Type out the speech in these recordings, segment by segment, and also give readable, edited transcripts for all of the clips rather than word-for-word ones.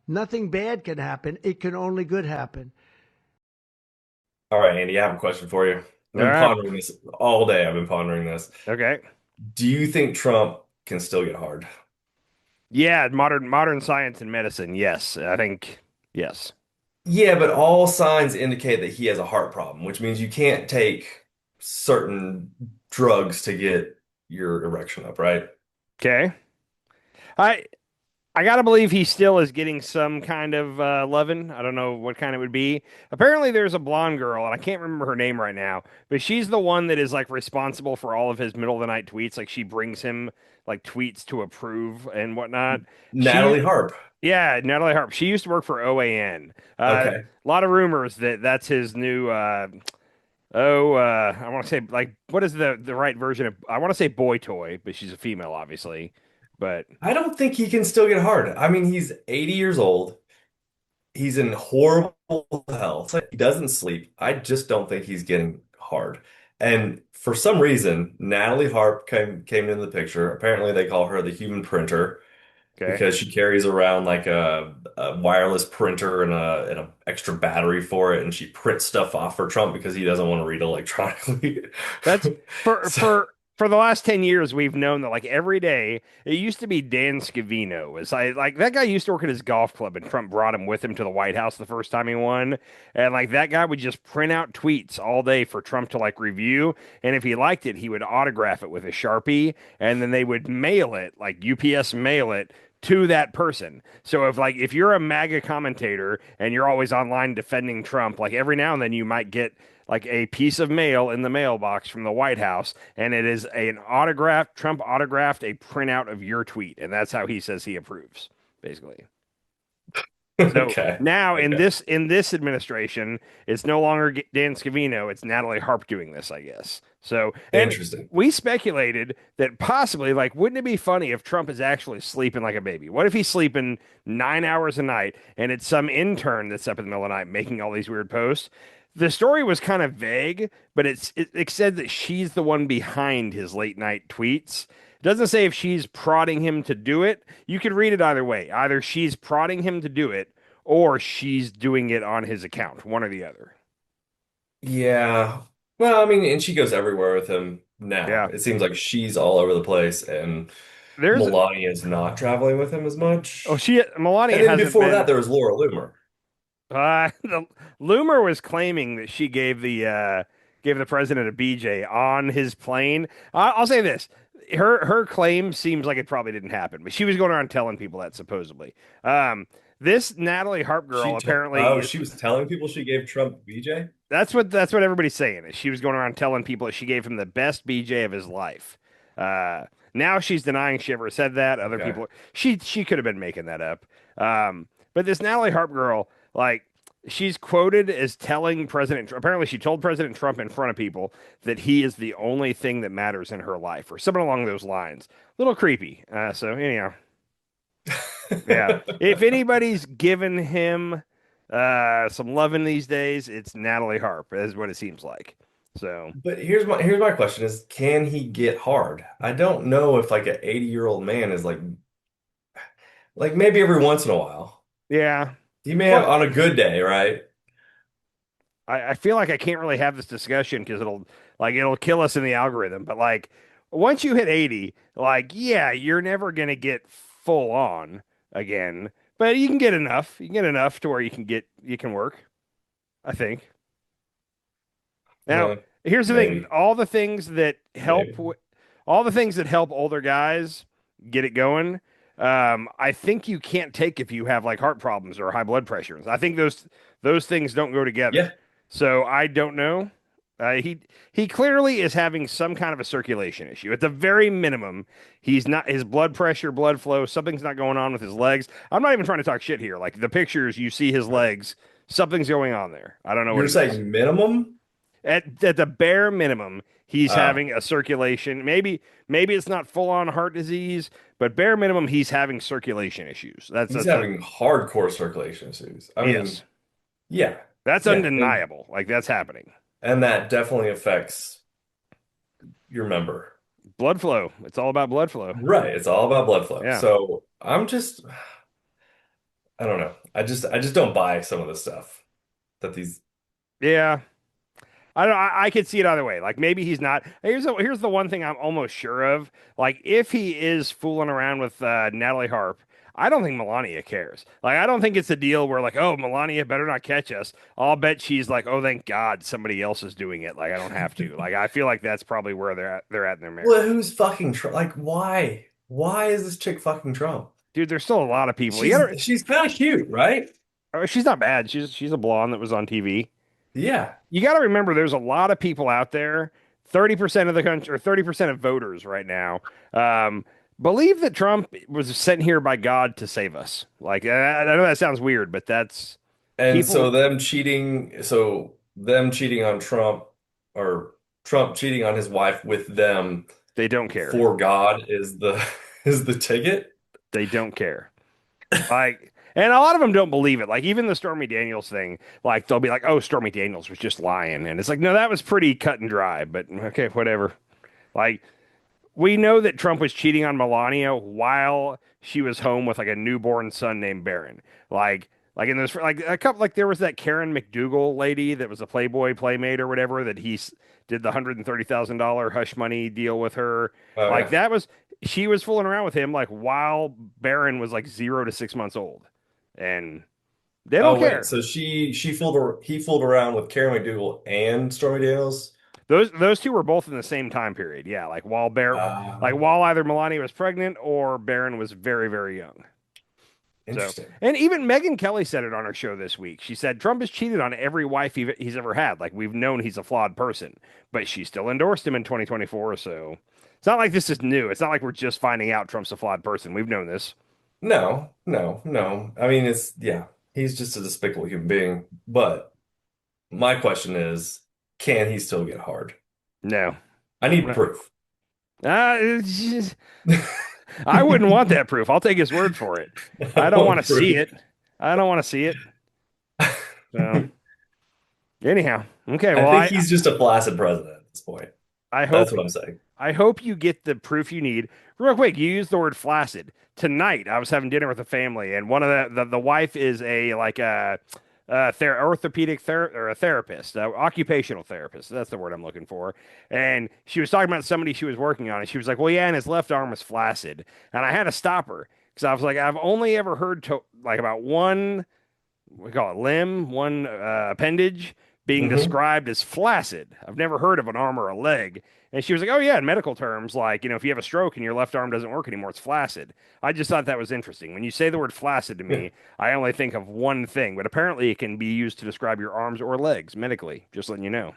Nothing bad can happen. It can only good happen. All right, Andy, I have a question for you. I've All been right. pondering this all day. I've been pondering this. Okay. Do you think Trump can still get hard? Yeah, modern science and medicine. Yes, I think yes. Yeah, but all signs indicate that he has a heart problem, which means you can't take certain drugs to get your erection up, right? Okay. I I gotta believe he still is getting some kind of loving. I don't know what kind it would be. Apparently, there's a blonde girl, and I can't remember her name right now, but she's the one that is like responsible for all of his middle of the night tweets. Like she brings him like tweets to approve and whatnot. She, Natalie Harp. yeah, Natalie Harp. She used to work for OAN. Okay. A lot of rumors that that's his new. I want to say like what is the right version of? I want to say boy toy, but she's a female, obviously. But I don't think he can still get hard. I mean, he's 80 years old. He's in horrible health. He doesn't sleep. I just don't think he's getting hard. And for some reason, Natalie Harp came into the picture. Apparently, they call her the human printer okay. because she carries around like a wireless printer and a extra battery for it, and she prints stuff off for Trump because he doesn't want to read electronically. That's for So, for for the last 10 years we've known that like every day it used to be Dan Scavino was like that guy used to work at his golf club and Trump brought him with him to the White House the first time he won and like that guy would just print out tweets all day for Trump to like review and if he liked it he would autograph it with a Sharpie and then they would mail it like UPS mail it to that person. So if you're a MAGA commentator and you're always online defending Trump, like every now and then you might get like a piece of mail in the mailbox from the White House, and it is an autograph. Trump autographed a printout of your tweet, and that's how he says he approves, basically. So okay. now Okay. in this administration, it's no longer Dan Scavino, it's Natalie Harp doing this, I guess. So and Interesting. we speculated that possibly, like, wouldn't it be funny if Trump is actually sleeping like a baby? What if he's sleeping 9 hours a night and it's some intern that's up in the middle of the night making all these weird posts? The story was kind of vague, but it said that she's the one behind his late night tweets. It doesn't say if she's prodding him to do it. You could read it either way. Either she's prodding him to do it, or she's doing it on his account, one or the other. Yeah. Well, I mean, and she goes everywhere with him now. Yeah. It seems like she's all over the place, and There's Melania is not traveling with him as oh much. she Melania And then hasn't before that, been there was Laura Loomer. the Lumer was claiming that she gave the president a BJ on his plane. I'll say this. Her claim seems like it probably didn't happen, but she was going around telling people that supposedly. This Natalie Harp girl apparently Oh, is she was telling people she gave Trump BJ? that's what everybody's saying is she was going around telling people that she gave him the best BJ of his life. Uh, Now she's denying she ever said that. Other Okay. people she could have been making that up. But this Natalie Harp girl, like she's quoted as telling apparently she told President Trump in front of people that he is the only thing that matters in her life or something along those lines. A little creepy. So anyhow, yeah. If anybody's given him some loving these days, it's Natalie Harp, is what it seems like. So But here's my question is can he get hard? I don't know if like an 80-year-old man is like maybe every once in a while. yeah. He may have Well, on a good day, right? I feel like I can't really have this discussion because it'll kill us in the algorithm. But like once you hit 80, like yeah, you're never gonna get full on again. But you can get enough. You can get enough to where you can work, I think. Now, Uh, here's the thing. maybe. Maybe. All the things that help older guys get it going, I think you can't take if you have like heart problems or high blood pressure. I think those things don't go together. Yeah. So I don't know. He clearly is having some kind of a circulation issue. At the very minimum, he's not his blood pressure, blood flow, something's not going on with his legs. I'm not even trying to talk shit here. Like the pictures, you see his legs, something's going on there. I don't know what You're it is. saying minimum? At the bare minimum, he's Oh, having a circulation. Maybe it's not full on heart disease, but bare minimum, he's having circulation issues. he's having hardcore circulation issues. I mean, yes, yeah. that's Yeah. undeniable. Like that's happening. And that definitely affects your member. Blood flow. It's all about blood flow. Right. It's all about blood flow. Yeah. So I don't know. I just don't buy some of the stuff that these. Yeah. I don't. I could see it either way. Like maybe he's not. Here's the one thing I'm almost sure of. Like if he is fooling around with Natalie Harp, I don't think Melania cares. Like I don't think it's a deal where like, oh, Melania better not catch us. I'll bet she's like, oh, thank God somebody else is doing it. Like I don't have to. Like I feel like that's probably where they're at in their Well, marriage. who's fucking Trump? Like, why? Why is this chick fucking Trump? Dude, there's still a lot of people. You She's gotta, she's kind of cute, right? she's not bad. She's a blonde that was on TV. Yeah. You got to remember there's a lot of people out there, 30% of the country or 30% of voters right now, um, believe that Trump was sent here by God to save us. Like, I know that sounds weird, but that's And people, so them cheating on Trump or Trump cheating on his wife with them they don't care. for God is the is the ticket. They don't care. Like, and a lot of them don't believe it. Like, even the Stormy Daniels thing, like, they'll be like, oh, Stormy Daniels was just lying. And it's like, no, that was pretty cut and dry, but okay, whatever. Like, we know that Trump was cheating on Melania while she was home with like a newborn son named Barron. Like in this, like a couple, like there was that Karen McDougal lady that was a Playboy playmate or whatever that did the $130,000 hush money deal with her. Oh Like yeah. that was she was fooling around with him like while Barron was like 0 to 6 months old, and they don't Oh wait, care. so he fooled around with Karen McDougal and Stormy Daniels. Those two were both in the same time period. Yeah, like Uh, while either Melania was pregnant or Barron was very, very young. So, Interesting. and even Megyn Kelly said it on her show this week. She said Trump has cheated on every wife he's ever had. Like we've known he's a flawed person, but she still endorsed him in 2024. So it's not like this is new. It's not like we're just finding out Trump's a flawed person. We've known this. No, no, no. I mean, yeah, he's just a despicable human being. But my question is, can he still get hard? No. I need proof. It's I wouldn't want that proof. I'll take his word for it. I I don't want want to see proof. it. I don't want to see it. So anyhow, okay. I Well, think he's just a flaccid president at this point. I That's hope what I'm saying. I hope you get the proof you need. Real quick, you used the word flaccid. Tonight, I was having dinner with a family, and one of the wife is a like orthopedic or a therapist, occupational therapist. That's the word I'm looking for. And she was talking about somebody she was working on, and she was like, "Well, yeah, and his left arm was flaccid." And I had to stop her because I was like, "I've only ever heard like about one we call it limb, one appendage being Hmm. described as flaccid. I've never heard of an arm or a leg." And she was like, "Oh yeah, in medical terms, like if you have a stroke and your left arm doesn't work anymore, it's flaccid." I just thought that was interesting. When you say the word flaccid to Yeah. me, I only think of one thing, but apparently it can be used to describe your arms or legs medically. Just letting you know.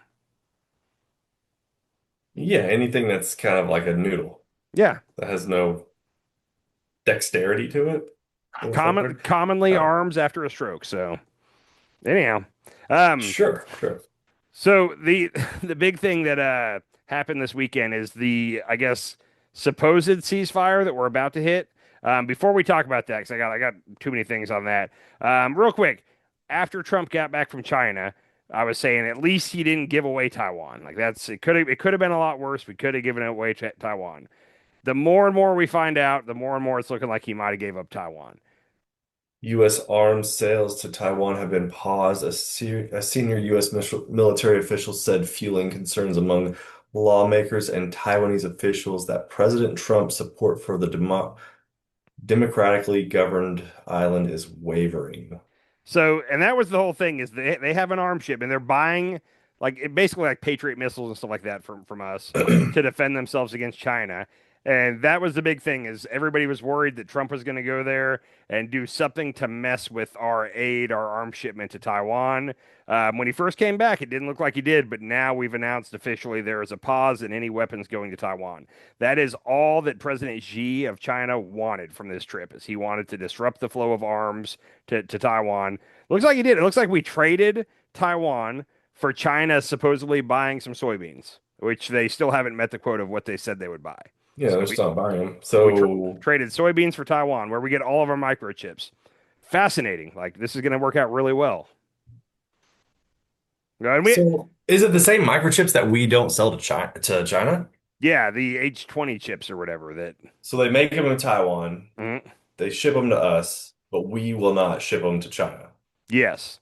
Yeah, anything that's kind of like a noodle Yeah, that has no dexterity to it. For the fuck word. commonly Oh, arms after a stroke. So anyhow, um, sure, sure. So the the big thing that happened this weekend is the I guess supposed ceasefire that we're about to hit. Before we talk about that, because I got too many things on that. Real quick, after Trump got back from China, I was saying at least he didn't give away Taiwan. Like it could have been a lot worse. We could have given away Taiwan. The more and more we find out, the more and more it's looking like he might have gave up Taiwan. U.S. arms sales to Taiwan have been paused, a senior U.S. military official said, fueling concerns among lawmakers and Taiwanese officials that President Trump's support for the democratically governed island is wavering. So, and that was the whole thing is they have an arms ship and they're buying basically like Patriot missiles and stuff like that from us to defend themselves against China. And that was the big thing is everybody was worried that Trump was going to go there and do something to mess with our aid, our arms shipment to Taiwan. When he first came back, it didn't look like he did, but now we've announced officially there is a pause in any weapons going to Taiwan. That is all that President Xi of China wanted from this trip is he wanted to disrupt the flow of arms to Taiwan. Looks like he did. It looks like we traded Taiwan for China supposedly buying some soybeans, which they still haven't met the quota of what they said they would buy. Yeah, So they're we still not buying them. so we So, traded soybeans for Taiwan, where we get all of our microchips. Fascinating. Like this is going to work out really well. And we, so is it the same microchips that we don't sell to China, yeah, the H20 chips or whatever that. So they make them in Taiwan, Mhm. they ship them to us, but we will not ship them to China. Yes.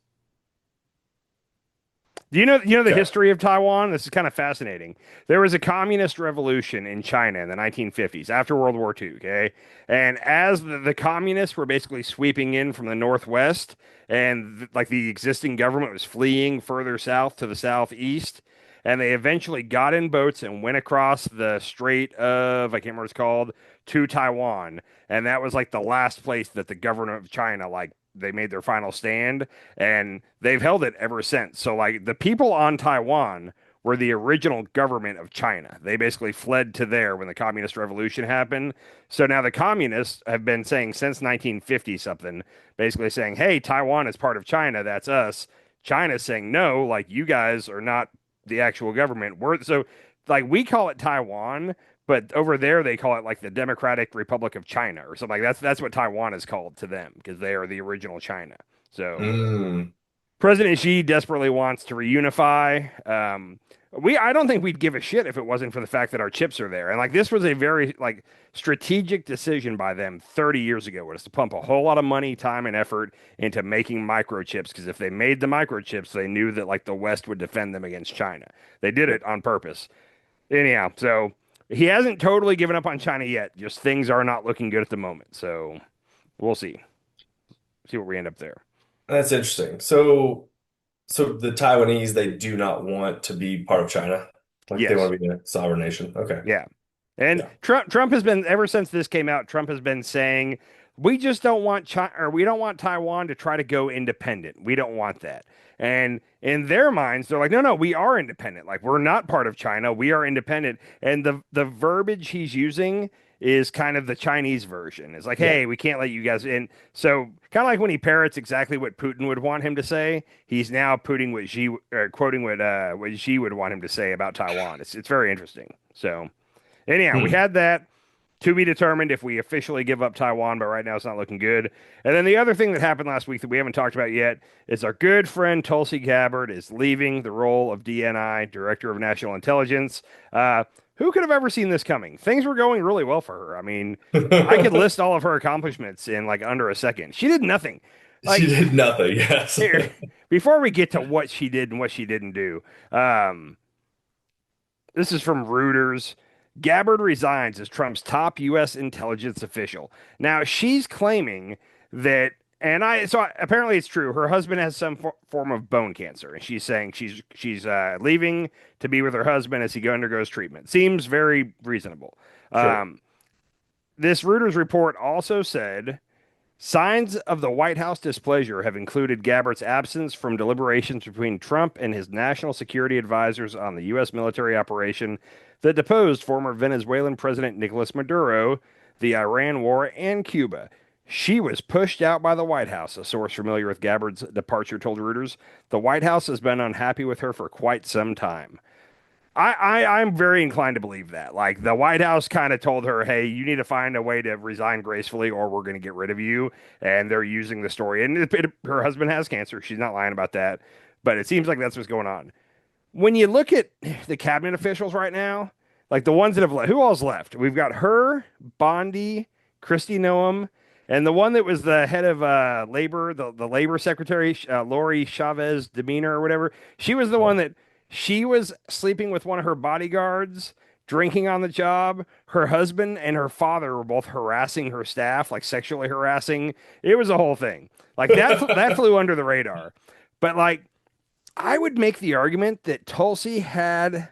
Do you know the Okay. history of Taiwan? This is kind of fascinating. There was a communist revolution in China in the 1950s after World War II, okay? And as the communists were basically sweeping in from the northwest and like the existing government was fleeing further south to the southeast, and they eventually got in boats and went across the Strait of, I can't remember what it's called, to Taiwan. And that was like the last place that the government of China like they made their final stand, and they've held it ever since. So like the people on Taiwan were the original government of China. They basically fled to there when the communist revolution happened. So now the communists have been saying since 1950 something, basically saying, "Hey, Taiwan is part of China. That's us." China's saying, "No, like you guys are not the actual government. We're so like we call it Taiwan, but over there they call it like the Democratic Republic of China or something like that's what Taiwan is called to them because they are the original China." So Mm. President Xi desperately wants to reunify. I don't think we'd give a shit if it wasn't for the fact that our chips are there. And like this was a very like strategic decision by them 30 years ago was to pump a whole lot of money, time, and effort into making microchips because if they made the microchips, they knew that like the West would defend them against China. They did it on purpose. Anyhow, so he hasn't totally given up on China yet. Just things are not looking good at the moment. So we'll see. See where we end up there. That's interesting. So the Taiwanese, they do not want to be part of China. Like they Yes. want to be a sovereign nation. Okay. Yeah. And Yeah. Trump has been ever since this came out, Trump has been saying we just don't want China or we don't want Taiwan to try to go independent. We don't want that. And in their minds, they're like, no, no, we are independent. Like we're not part of China. We are independent. And the verbiage he's using is kind of the Chinese version. It's like, Yeah. hey, we can't let you guys in. So kind of like when he parrots exactly what Putin would want him to say, he's now putting what Xi, quoting what Xi would want him to say about Taiwan. It's very interesting. So. Anyhow, we Hmm. had that to be determined if we officially give up Taiwan, but right now it's not looking good. And then the other thing that happened last week that we haven't talked about yet is our good friend Tulsi Gabbard is leaving the role of DNI, Director of National Intelligence. Who could have ever seen this coming? Things were going really well for her. I mean, I could list all of her accomplishments in like under a second. She did nothing. She Like did nothing. Yes. here, before we get to what she did and what she didn't do, um, this is from Reuters. Gabbard resigns as Trump's top U.S. intelligence official. Now she's claiming that, and apparently it's true. Her husband has some form of bone cancer, and she's saying she's leaving to be with her husband as he undergoes treatment. Seems very reasonable. Sure. Um, this Reuters report also said signs of the White House displeasure have included Gabbard's absence from deliberations between Trump and his national security advisors on the U.S. military operation that deposed former Venezuelan President Nicolas Maduro, the Iran war, and Cuba. She was pushed out by the White House, a source familiar with Gabbard's departure told Reuters. The White House has been unhappy with her for quite some time. I'm very inclined to believe that. Like the White House kind of told her, "Hey, you need to find a way to resign gracefully, or we're going to get rid of you." And they're using the story. And her husband has cancer. She's not lying about that. But it seems like that's what's going on. When you look at the cabinet officials right now, like the ones that have left, who all's left? We've got her, Bondi, Christy Noam, and the one that was the head of labor, the labor secretary, Lori Chavez Demeanor or whatever. She was the one that she was sleeping with one of her bodyguards, drinking on the job. Her husband and her father were both harassing her staff, like sexually harassing. It was a whole thing. Like that flew under the radar. But like I would make the argument that Tulsi had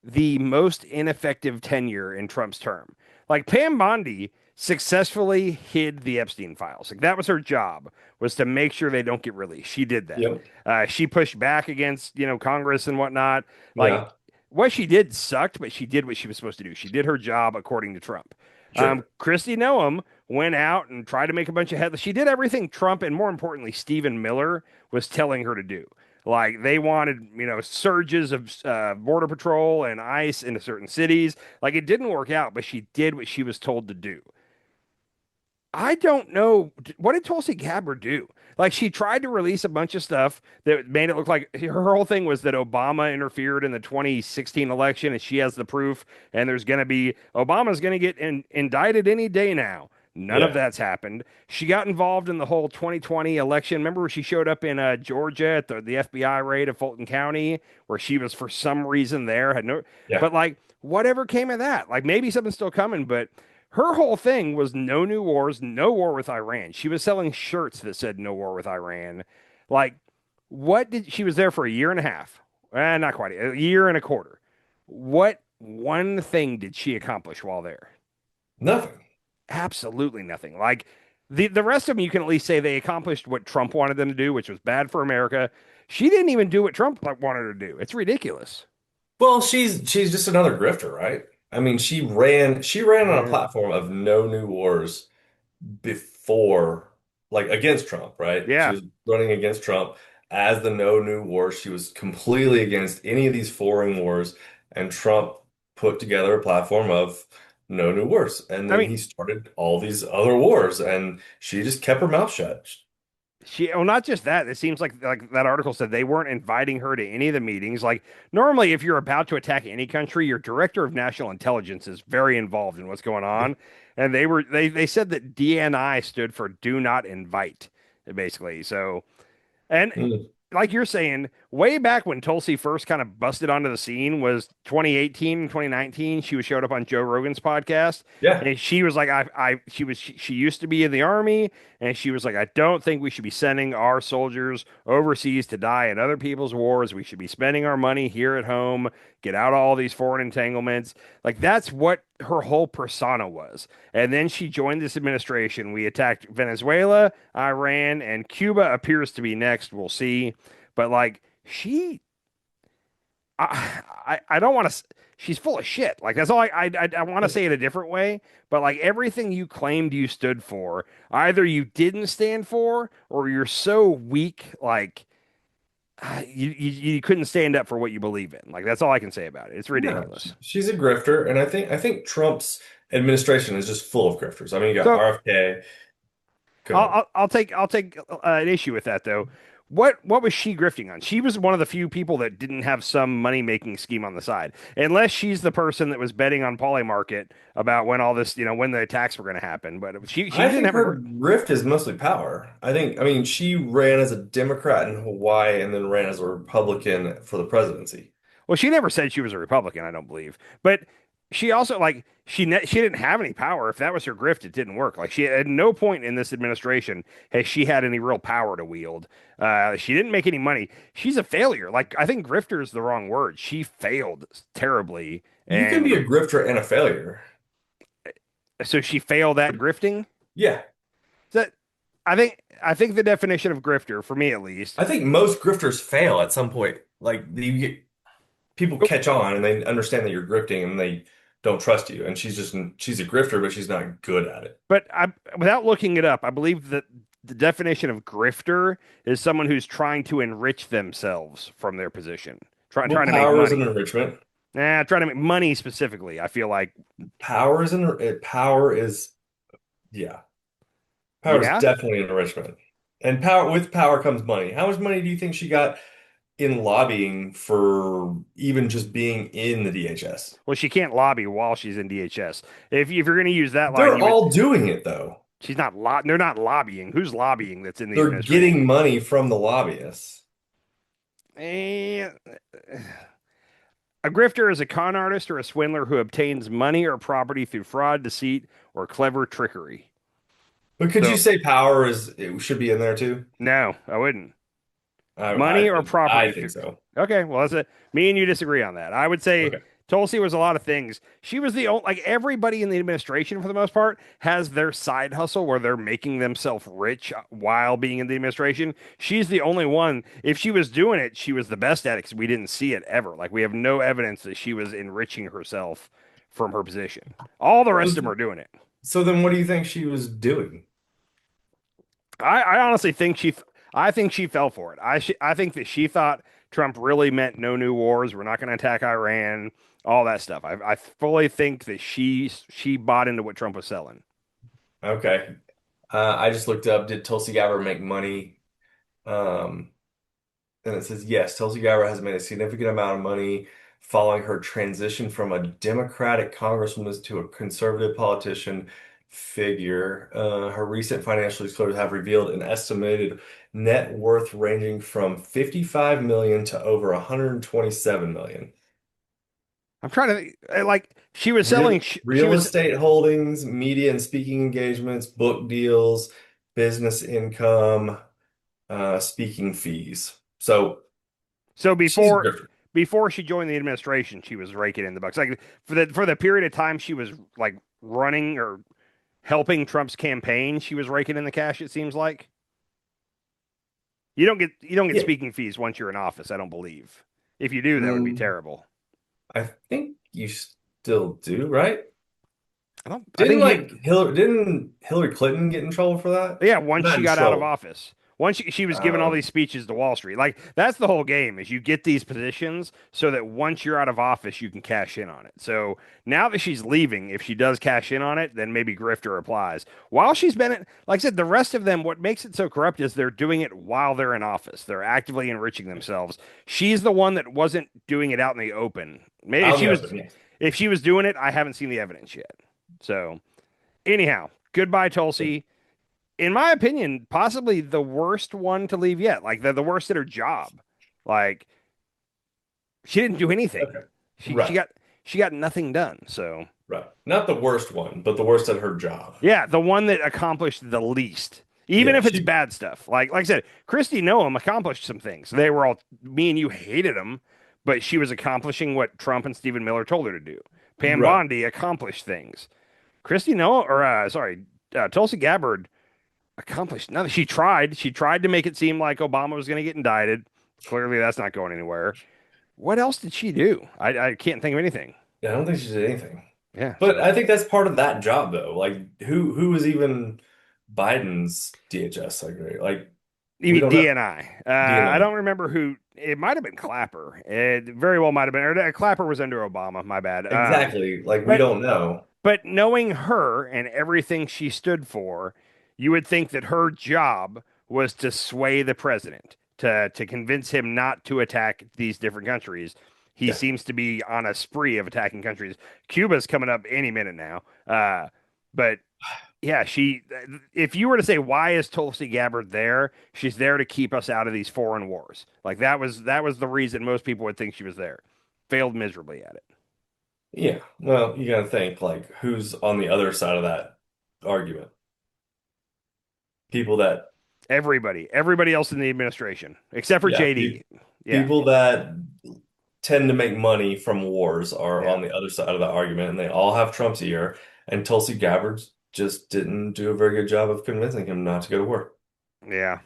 the most ineffective tenure in Trump's term. Like Pam Bondi successfully hid the Epstein files. Like that was her job was to make sure they don't get released. She did that. Yep. She pushed back against Congress and whatnot. Like Yeah. what she did sucked, but she did what she was supposed to do. She did her job according to Trump. Sure. Christy Noam went out and tried to make a bunch of headlines. She did everything Trump and more importantly Stephen Miller was telling her to do. Like they wanted, surges of border patrol and ICE into certain cities. Like it didn't work out, but she did what she was told to do. I don't know what did Tulsi Gabbard do. Like she tried to release a bunch of stuff that made it look like her whole thing was that Obama interfered in the 2016 election, and she has the proof. And there's going to be Obama's going to get indicted any day now. None of Yeah. that's happened. She got involved in the whole 2020 election. Remember where she showed up in Georgia at the FBI raid of Fulton County, where she was for some reason there, had no, Yeah. but like whatever came of that, like maybe something's still coming, but her whole thing was no new wars, no war with Iran. She was selling shirts that said no war with Iran. Like, what did she was there for a year and a half? Not quite a year and a quarter. What one thing did she accomplish while there? Nothing. Absolutely nothing. Like the rest of them, you can at least say they accomplished what Trump wanted them to do, which was bad for America. She didn't even do what Trump wanted her to do. It's ridiculous. Well, she's just another grifter, right? I mean, she ran on a Uh, platform of no new wars before, like against Trump, right? She yeah. was running against Trump as the no new wars. She was completely against any of these foreign wars, and Trump put together a platform of no new wars. And I then mean, he started all these other wars, and she just kept her mouth shut. well, not just that. It seems like that article said they weren't inviting her to any of the meetings. Like normally, if you're about to attack any country, your director of national intelligence is very involved in what's going Yeah. on. And they said that DNI stood for do not invite, basically. So and Mm. like you're saying, way back when Tulsi first kind of busted onto the scene was 2018 and 2019. She was showed up on Joe Rogan's podcast, Yeah. and she was like, she used to be in the army, and she was like, I don't think we should be sending our soldiers overseas to die in other people's wars. We should be spending our money here at home, get out all these foreign entanglements. Like that's what her whole persona was. And then she joined this administration. We attacked Venezuela, Iran, and Cuba appears to be next. We'll see. But like she, I don't want to. She's full of shit. Like that's all I want to say it a different way. But like everything you claimed you stood for, either you didn't stand for, or you're so weak. Like you couldn't stand up for what you believe in. Like that's all I can say about it. It's No, ridiculous. she's a grifter, and I think Trump's administration is just full of grifters. I mean, you got So RFK. Go I'll ahead. I'll take an issue with that though. What was she grifting on? She was one of the few people that didn't have some money making scheme on the side, unless she's the person that was betting on Polymarket about when all this, when the attacks were going to happen. But she I didn't think have a her grift is mostly power. I mean, she ran as a Democrat in Hawaii and then ran as a Republican for the presidency. well, she never said she was a Republican, I don't believe. But she also like she didn't have any power. If that was her grift, it didn't work. Like she at no point in this administration has she had any real power to wield. She didn't make any money. She's a failure. Like I think grifter is the wrong word. She failed terribly, You can be and a grifter and a failure. so she failed at grifting. Yeah. That I think the definition of grifter, for me at least, I think most grifters fail at some point. Like people catch on and they understand that you're grifting and they don't trust you. And she's a grifter, but she's not good at it. but without looking it up, I believe that the definition of grifter is someone who's trying to enrich themselves from their position, Well, trying to make power is an money. enrichment. Nah, trying to make money specifically. I feel like, Power is yeah. Power is yeah. definitely an enrichment. And with power comes money. How much money do you think she got in lobbying for even just being in the DHS? Well, she can't lobby while she's in DHS. If you're going to use that line, They're you would. all doing it though. She's not they're not lobbying. Who's lobbying that's in the They're administration? getting money from the lobbyists. Eh, a grifter is a con artist or a swindler who obtains money or property through fraud, deceit, or clever trickery. But could you So, say power it should be in there too? no, I wouldn't. I Money or think I property think through. so. Okay, well, that's it. Me and you disagree on that. I would say Okay. Tulsi was a lot of things. She was the only, like everybody in the administration for the most part has their side hustle where they're making themselves rich while being in the administration. She's the only one. If she was doing it, she was the best at it because we didn't see it ever. Like we have no evidence that she was enriching herself from her position. All the rest of them are doing it. So then what do you think she was doing? I honestly think I think she fell for it. I think that she thought Trump really meant no new wars. We're not going to attack Iran, all that stuff. I fully think that she bought into what Trump was selling. Okay. I just looked up, did Tulsi Gabbard make money? Um, and it says, yes, Tulsi Gabbard has made a significant amount of money following her transition from a Democratic congresswoman to a conservative politician figure. Her recent financial disclosures have revealed an estimated net worth ranging from 55 million to over 127 million. I'm trying to like she was selling. She Real was estate holdings, media and speaking engagements, book deals, business income, speaking fees. So so she's a grifter. before she joined the administration, she was raking in the bucks. Like for the period of time she was like running or helping Trump's campaign, she was raking in the cash. It seems like you don't get Yeah. speaking fees once you're in office. I don't believe. If you do, that would be Mm, terrible. I think you still do, right? I don't. I Didn't think you. like Hillary didn't Hillary Clinton get in trouble for that? Yeah, once Not she in got out of trouble. office. Once she was giving all these speeches to Wall Street. Like that's the whole game is you get these positions so that once you're out of office you can cash in on it. So now that she's leaving, if she does cash in on it, then maybe grifter applies. While she's been in, like I said, the rest of them, what makes it so corrupt is they're doing it while they're in office. They're actively enriching themselves. She's the one that wasn't doing it out in the open. Maybe Out in the open, yes. if she was doing it, I haven't seen the evidence yet. So anyhow, goodbye, Tulsi. In my opinion, possibly the worst one to leave yet. Like the worst at her job. Like she didn't do anything. Okay. She she Right. got she got nothing done. So Right. Not the worst one, but the worst at her job. yeah, the one that accomplished the least. Even Yeah, if it's she bad stuff. Like I said, Christy Noam accomplished some things. They were all me and you hated them, but she was accomplishing what Trump and Stephen Miller told her to do. Pam right. Bondi accomplished things. Christy Noam or Tulsi Gabbard accomplished nothing. She tried. She tried to make it seem like Obama was going to get indicted. Clearly, that's not going anywhere. What else did she do? I can't think of anything. Yeah, I don't think she did anything. Yeah. But I think that's part of that job though. Like who was even Biden's DHS secretary? Like You we mean don't know. DNI? I DNI. don't remember who. It might have been Clapper. It very well might have been. Or Clapper was under Obama. My bad. Exactly. Like we But don't know. But knowing her and everything she stood for, you would think that her job was to sway the president, to convince him not to attack these different countries. He Yeah. seems to be on a spree of attacking countries. Cuba's coming up any minute now. But yeah, she. If you were to say why is Tulsi Gabbard there, she's there to keep us out of these foreign wars. Like that was the reason most people would think she was there. Failed miserably at it. Yeah. Well, you gotta think like who's on the other side of that argument? People that Everybody else in the administration, except for yeah, JD. Yeah, people that tend to make money from wars are yeah, on the other side of the argument, and they all have Trump's ear. And Tulsi Gabbard just didn't do a very good job of convincing him not to go to war. yeah.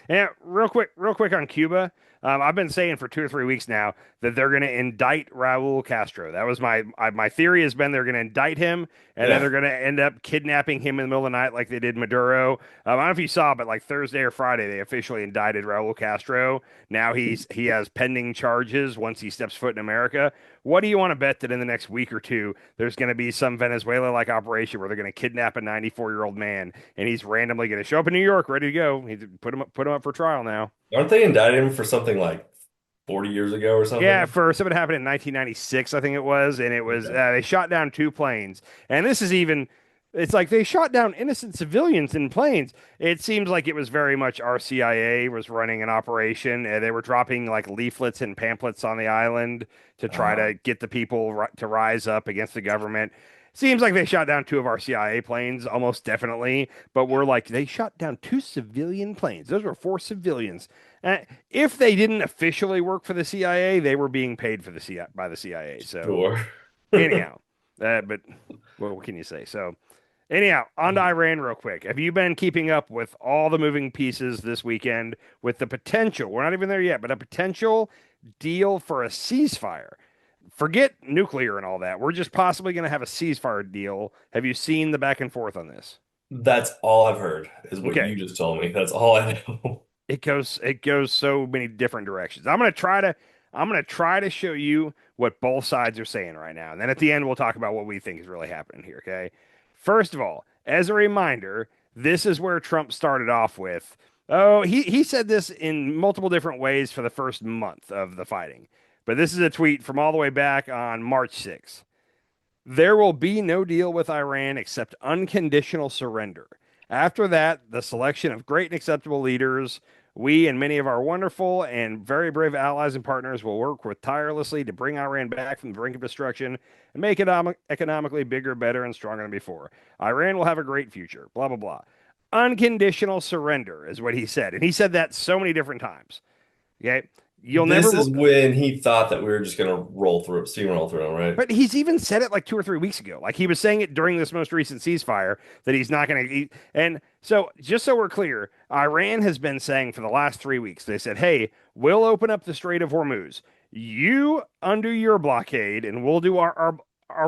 And real quick on Cuba. I've been saying for 2 or 3 weeks now that they're going to indict Raul Castro. That was my theory has been they're going to indict him and then Yeah. they're going to end up kidnapping him in the middle of the night like they did Maduro. I don't know if you saw, but like Thursday or Friday they officially indicted Raul Castro. Now he has pending charges once he steps foot in America. What do you want to bet that in the next week or two there's going to be some Venezuela-like operation where they're going to kidnap a 94-year-old man and he's randomly going to show up in New York ready to go? He's put him up for trial now. Aren't they indicted him for something like 40 years ago or Yeah, something? for something happened in 1996, I think it was, and it was Okay. they shot down 2 planes. And this is even, it's like they shot down innocent civilians in planes. It seems like it was very much our CIA was running an operation, and they were dropping like leaflets and pamphlets on the island to try Uh, to get the people to rise up against the government. Seems like they shot down two of our CIA planes, almost definitely. But we're like, they shot down two civilian planes. Those were four civilians. Uh, if they didn't officially work for the CIA, they were being paid for the CIA by the CIA. So sure. anyhow, but what can you say? So anyhow, on to Iran real quick. Have you been keeping up with all the moving pieces this weekend with the potential? We're not even there yet, but a potential deal for a ceasefire. Forget nuclear and all that. We're just possibly going to have a ceasefire deal. Have you seen the back and forth on this? That's all I've heard, is what Okay. you just told me. That's all I know. It goes so many different directions. I'm gonna try to show you what both sides are saying right now. And then at the end we'll talk about what we think is really happening here, okay? First of all, as a reminder, this is where Trump started off with, oh, he said this in multiple different ways for the first month of the fighting. But this is a tweet from all the way back on March 6th. There will be no deal with Iran except unconditional surrender. After that, the selection of great and acceptable leaders, we and many of our wonderful and very brave allies and partners will work with tirelessly to bring Iran back from the brink of destruction and make it economically bigger, better, and stronger than before. Iran will have a great future. Blah, blah, blah. Unconditional surrender is what he said. And he said that so many different times. Okay. You'll This never, is when he thought that we were just gonna steamroll through him, right? but he's even said it like 2 or 3 weeks ago. Like he was saying it during this most recent ceasefire that he's not going to eat. And so, just so we're clear, Iran has been saying for the last 3 weeks, they said, hey, we'll open up the Strait of Hormuz. You undo your blockade, and we'll do our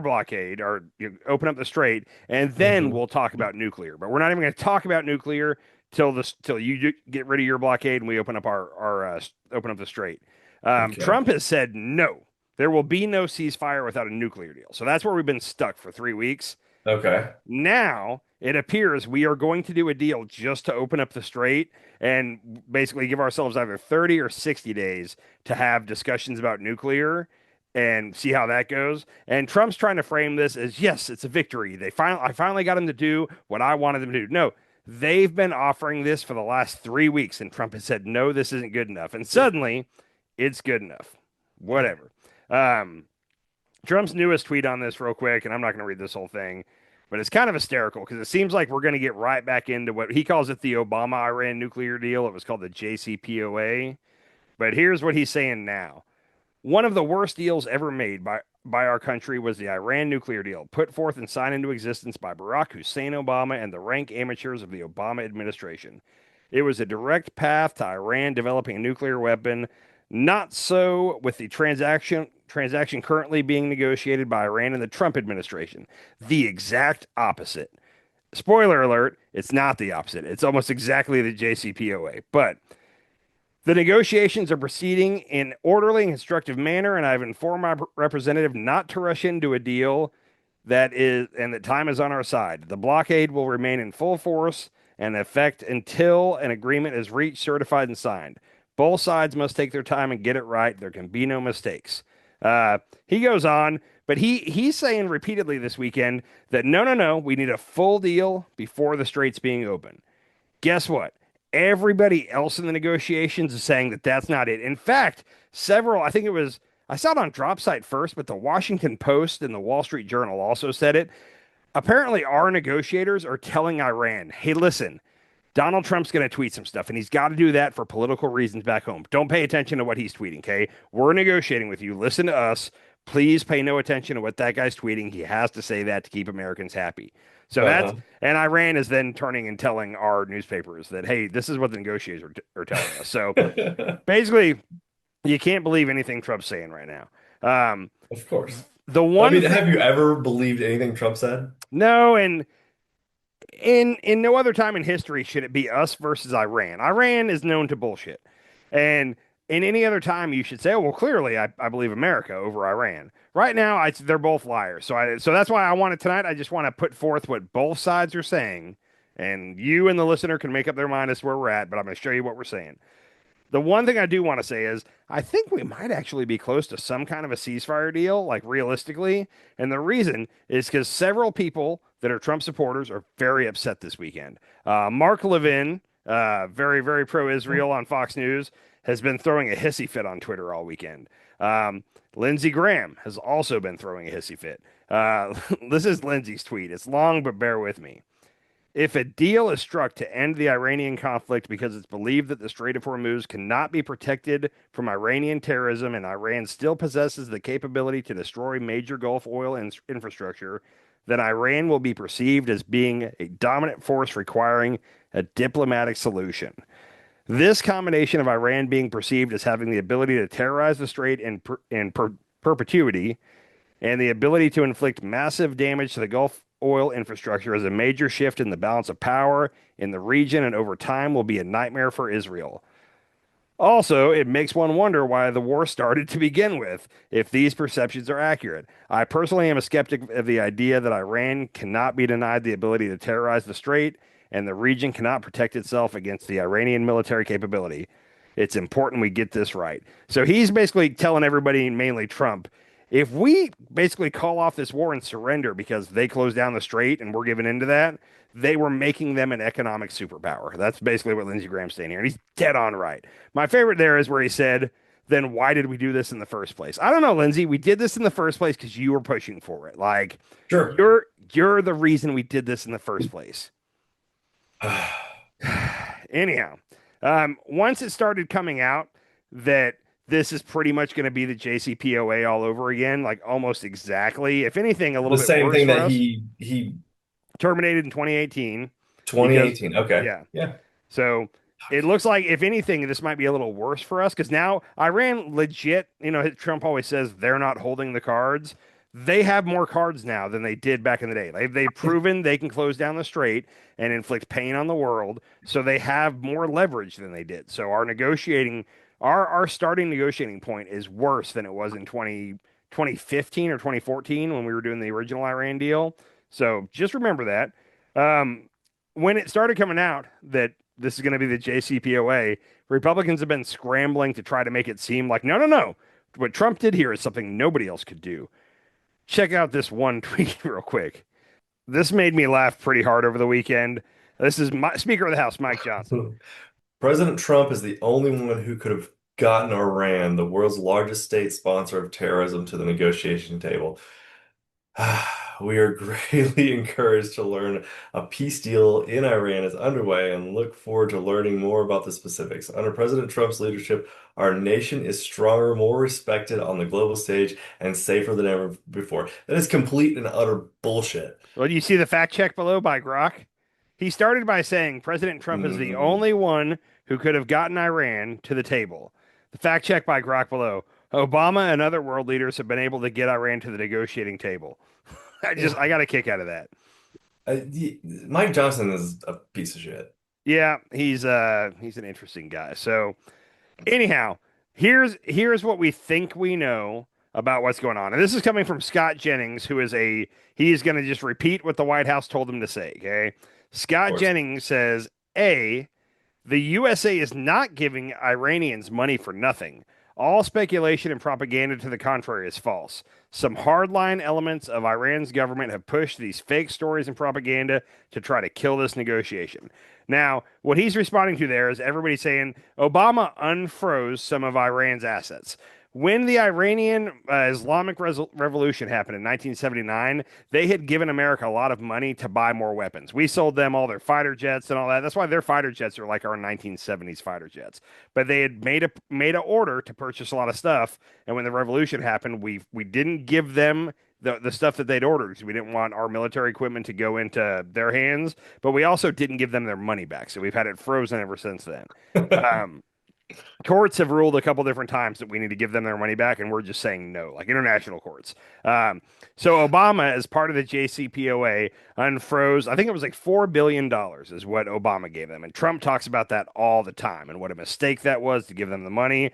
blockade, or open up the strait, and then Hmm. we'll talk about nuclear. But we're not even going to talk about nuclear till you get rid of your blockade and we open up open up the strait. Okay. Trump has said no. There will be no ceasefire without a nuclear deal. So that's where we've been stuck for 3 weeks. Okay. Now it appears we are going to do a deal just to open up the strait and basically give ourselves either 30 or 60 days to have discussions about nuclear and see how that goes. And Trump's trying to frame this as yes, it's a victory. I finally got him to do what I wanted them to do. No, they've been offering this for the last 3 weeks, and Trump has said no, this isn't good enough. And suddenly, it's good enough. Whatever. Um, Trump's newest tweet on this, real quick, and I'm not going to read this whole thing, but it's kind of hysterical because it seems like we're going to get right back into what he calls it the Obama Iran nuclear deal. It was called the JCPOA. But here's what he's saying now. One of the worst deals ever made by our country was the Iran nuclear deal, put forth and signed into existence by Barack Hussein Obama and the rank amateurs of the Obama administration. It was a direct path to Iran developing a nuclear weapon. Not so with the transaction currently being negotiated by Iran and the Trump administration. The exact opposite. Spoiler alert, it's not the opposite. It's almost exactly the JCPOA. But the negotiations are proceeding in orderly and constructive manner, and I've informed my representative not to rush into a deal that time is on our side. The blockade will remain in full force and effect until an agreement is reached, certified, and signed. Both sides must take their time and get it right. There can be no mistakes. He goes on, but he's saying repeatedly this weekend that no, no, no, we need a full deal before the strait's being open. Guess what? Everybody else in the negotiations is saying that that's not it. In fact, I think it was, I saw it on Drop Site first, but the Washington Post and the Wall Street Journal also said it. Apparently, our negotiators are telling Iran, hey, listen, Donald Trump's going to tweet some stuff, and he's got to do that for political reasons back home. Don't pay attention to what he's tweeting, okay? We're negotiating with you. Listen to us. Please pay no attention to what that guy's tweeting. He has to say that to keep Americans happy. So that's, Uh-huh. and Iran is then turning and telling our newspapers that, hey, this is what the negotiators are telling us. So basically, you can't believe anything Trump's saying right now. Of course. The I one mean, thing, have you ever believed anything Trump said? no, and in no other time in history should it be us versus Iran. Iran is known to bullshit. And in any other time, you should say, oh, well, clearly I believe America over Iran. Right now, they're both liars. So that's why I wanted tonight. I just want to put forth what both sides are saying. And you and the listener can make up their mind as to where we're at, but I'm going to show you what we're saying. The one thing I do want to say is I think we might actually be close to some kind of a ceasefire deal, like realistically. And the reason is because several people that are Trump supporters are very upset this weekend. Mark Levin, very, very pro Israel on Fox News, has been throwing a hissy fit on Twitter all weekend. Lindsey Graham has also been throwing a hissy fit. This is Lindsey's tweet. It's long, but bear with me. If a deal is struck to end the Iranian conflict because it's believed that the Strait of Hormuz cannot be protected from Iranian terrorism and Iran still possesses the capability to destroy major Gulf oil infrastructure, then Iran will be perceived as being a dominant force requiring a diplomatic solution. This combination of Iran being perceived as having the ability to terrorize the strait in perpetuity and the ability to inflict massive damage to the Gulf oil infrastructure is a major shift in the balance of power in the region and over time will be a nightmare for Israel. Also, it makes one wonder why the war started to begin with, if these perceptions are accurate. I personally am a skeptic of the idea that Iran cannot be denied the ability to terrorize the strait, and the region cannot protect itself against the Iranian military capability. It's important we get this right. So he's basically telling everybody, mainly Trump, If we basically call off this war and surrender because they close down the strait and we're giving into that, they were making them an economic superpower. That's basically what Lindsey Graham's saying here. And he's dead on right. My favorite there is where he said, then why did we do this in the first place? I don't know, Lindsey. We did this in the first place because you were pushing for it. Like Sure. you're the reason we did this in the first place. Anyhow, once it started coming out that this is pretty much going to be the JCPOA all over again, like almost exactly. If anything, a little The bit same worse thing for that us. he Terminated in 2018 because 2018. Okay. yeah. Yeah. So it looks like if anything, this might be a little worse for us because now Iran legit, Trump always says they're not holding the cards. They have more cards now than they did back in the day. They've proven they can close down the strait and inflict pain on the world. So they have more leverage than they did. So our starting negotiating point is worse than it was in 2015 or 2014 when we were doing the original Iran deal. So just remember that. When it started coming out that this is going to be the JCPOA, Republicans have been scrambling to try to make it seem like, no, no, no. What Trump did here is something nobody else could do. Check out this one tweet real quick. This made me laugh pretty hard over the weekend. This is Speaker of the House, Mike Johnson. President Trump is the only one who could have gotten Iran, the world's largest state sponsor of terrorism, to the negotiation table. We are greatly encouraged to learn a peace deal in Iran is underway and look forward to learning more about the specifics. Under President Trump's leadership, our nation is stronger, more respected on the global stage, and safer than ever before. That is complete and utter bullshit. Well, do you see the fact check below by Grok? He started by saying President Trump is the only one who could have gotten Iran to the table. The fact check by Grok below. Obama and other world leaders have been able to get Iran to the negotiating table. I got a kick out of that. Mike Johnson is a piece of shit. Yeah, he's an interesting guy. So anyhow, here's what we think we know about what's going on. And this is coming from Scott Jennings, who is he's going to just repeat what the White House told him to say, okay? Scott Jennings says, A, the USA is not giving Iranians money for nothing. All speculation and propaganda to the contrary is false. Some hardline elements of Iran's government have pushed these fake stories and propaganda to try to kill this negotiation. Now, what he's responding to there is everybody saying Obama unfroze some of Iran's assets. When the Iranian Islamic Revolution happened in 1979, they had given America a lot of money to buy more weapons. We sold them all their fighter jets and all that. That's why their fighter jets are like our 1970s fighter jets. But they had made an order to purchase a lot of stuff, and when the revolution happened, we didn't give them the stuff that they'd ordered because we didn't want our military equipment to go into their hands, but we also didn't give them their money back. So we've had it frozen ever since then. Courts have ruled a couple different times that we need to give them their money back, and we're just saying no, like international courts. So Obama, as part of the JCPOA, unfroze, I think it was like $4 billion is what Obama gave them. And Trump talks about that all the time and what a mistake that was to give them the money.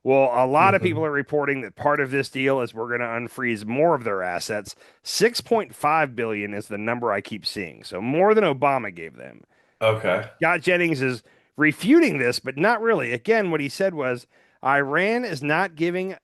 Well, a lot of people are reporting that part of this deal is we're going to unfreeze more of their assets. 6.5 billion is the number I keep seeing. So more than Obama gave them. Okay. Scott Jennings is refuting this, but not really. Again, what he said was USA is not giving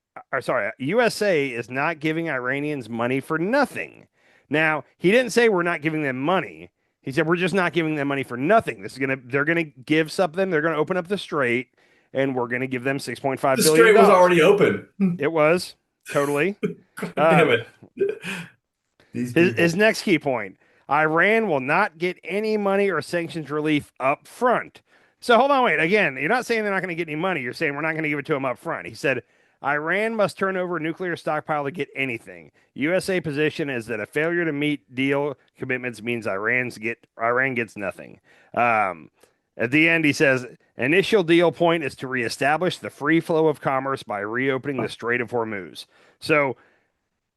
Iranians money for nothing. Now, he didn't say we're not giving them money. He said we're just not giving them money for nothing. They're gonna give something. They're gonna open up the strait, and we're gonna give them $6.5 billion. The strait was already open. It was totally. Damn it. His next key point: Iran will not get any money or sanctions relief up front. So hold on, wait. Again, you're not saying they're not going to get any money. You're saying we're not going to give it to them up front. He said Iran must turn over a nuclear stockpile to get anything. USA position is that a failure to meet deal commitments means Iran gets nothing. At the end, he says initial deal point is to reestablish the free flow of commerce by reopening the Strait of Hormuz. So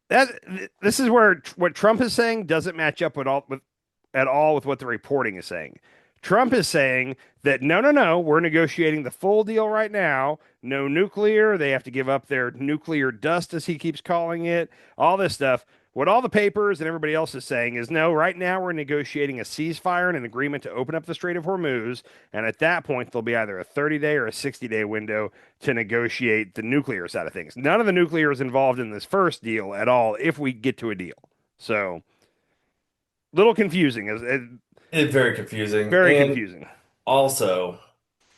this is where what Trump is saying doesn't match up at all with what the reporting is saying. Trump is saying that no, we're negotiating the full deal right now. No nuclear. They have to give up their nuclear dust, as he keeps calling it, all this stuff. what all the papers and everybody else is saying is no, right now we're negotiating a ceasefire and an agreement to open up the Strait of Hormuz. And at that point, there'll be either a 30-day or a 60-day window to negotiate the nuclear side of things. None of the nuclear is involved in this first deal at all if we get to a deal. So, little confusing. It's very confusing. Very And confusing. also,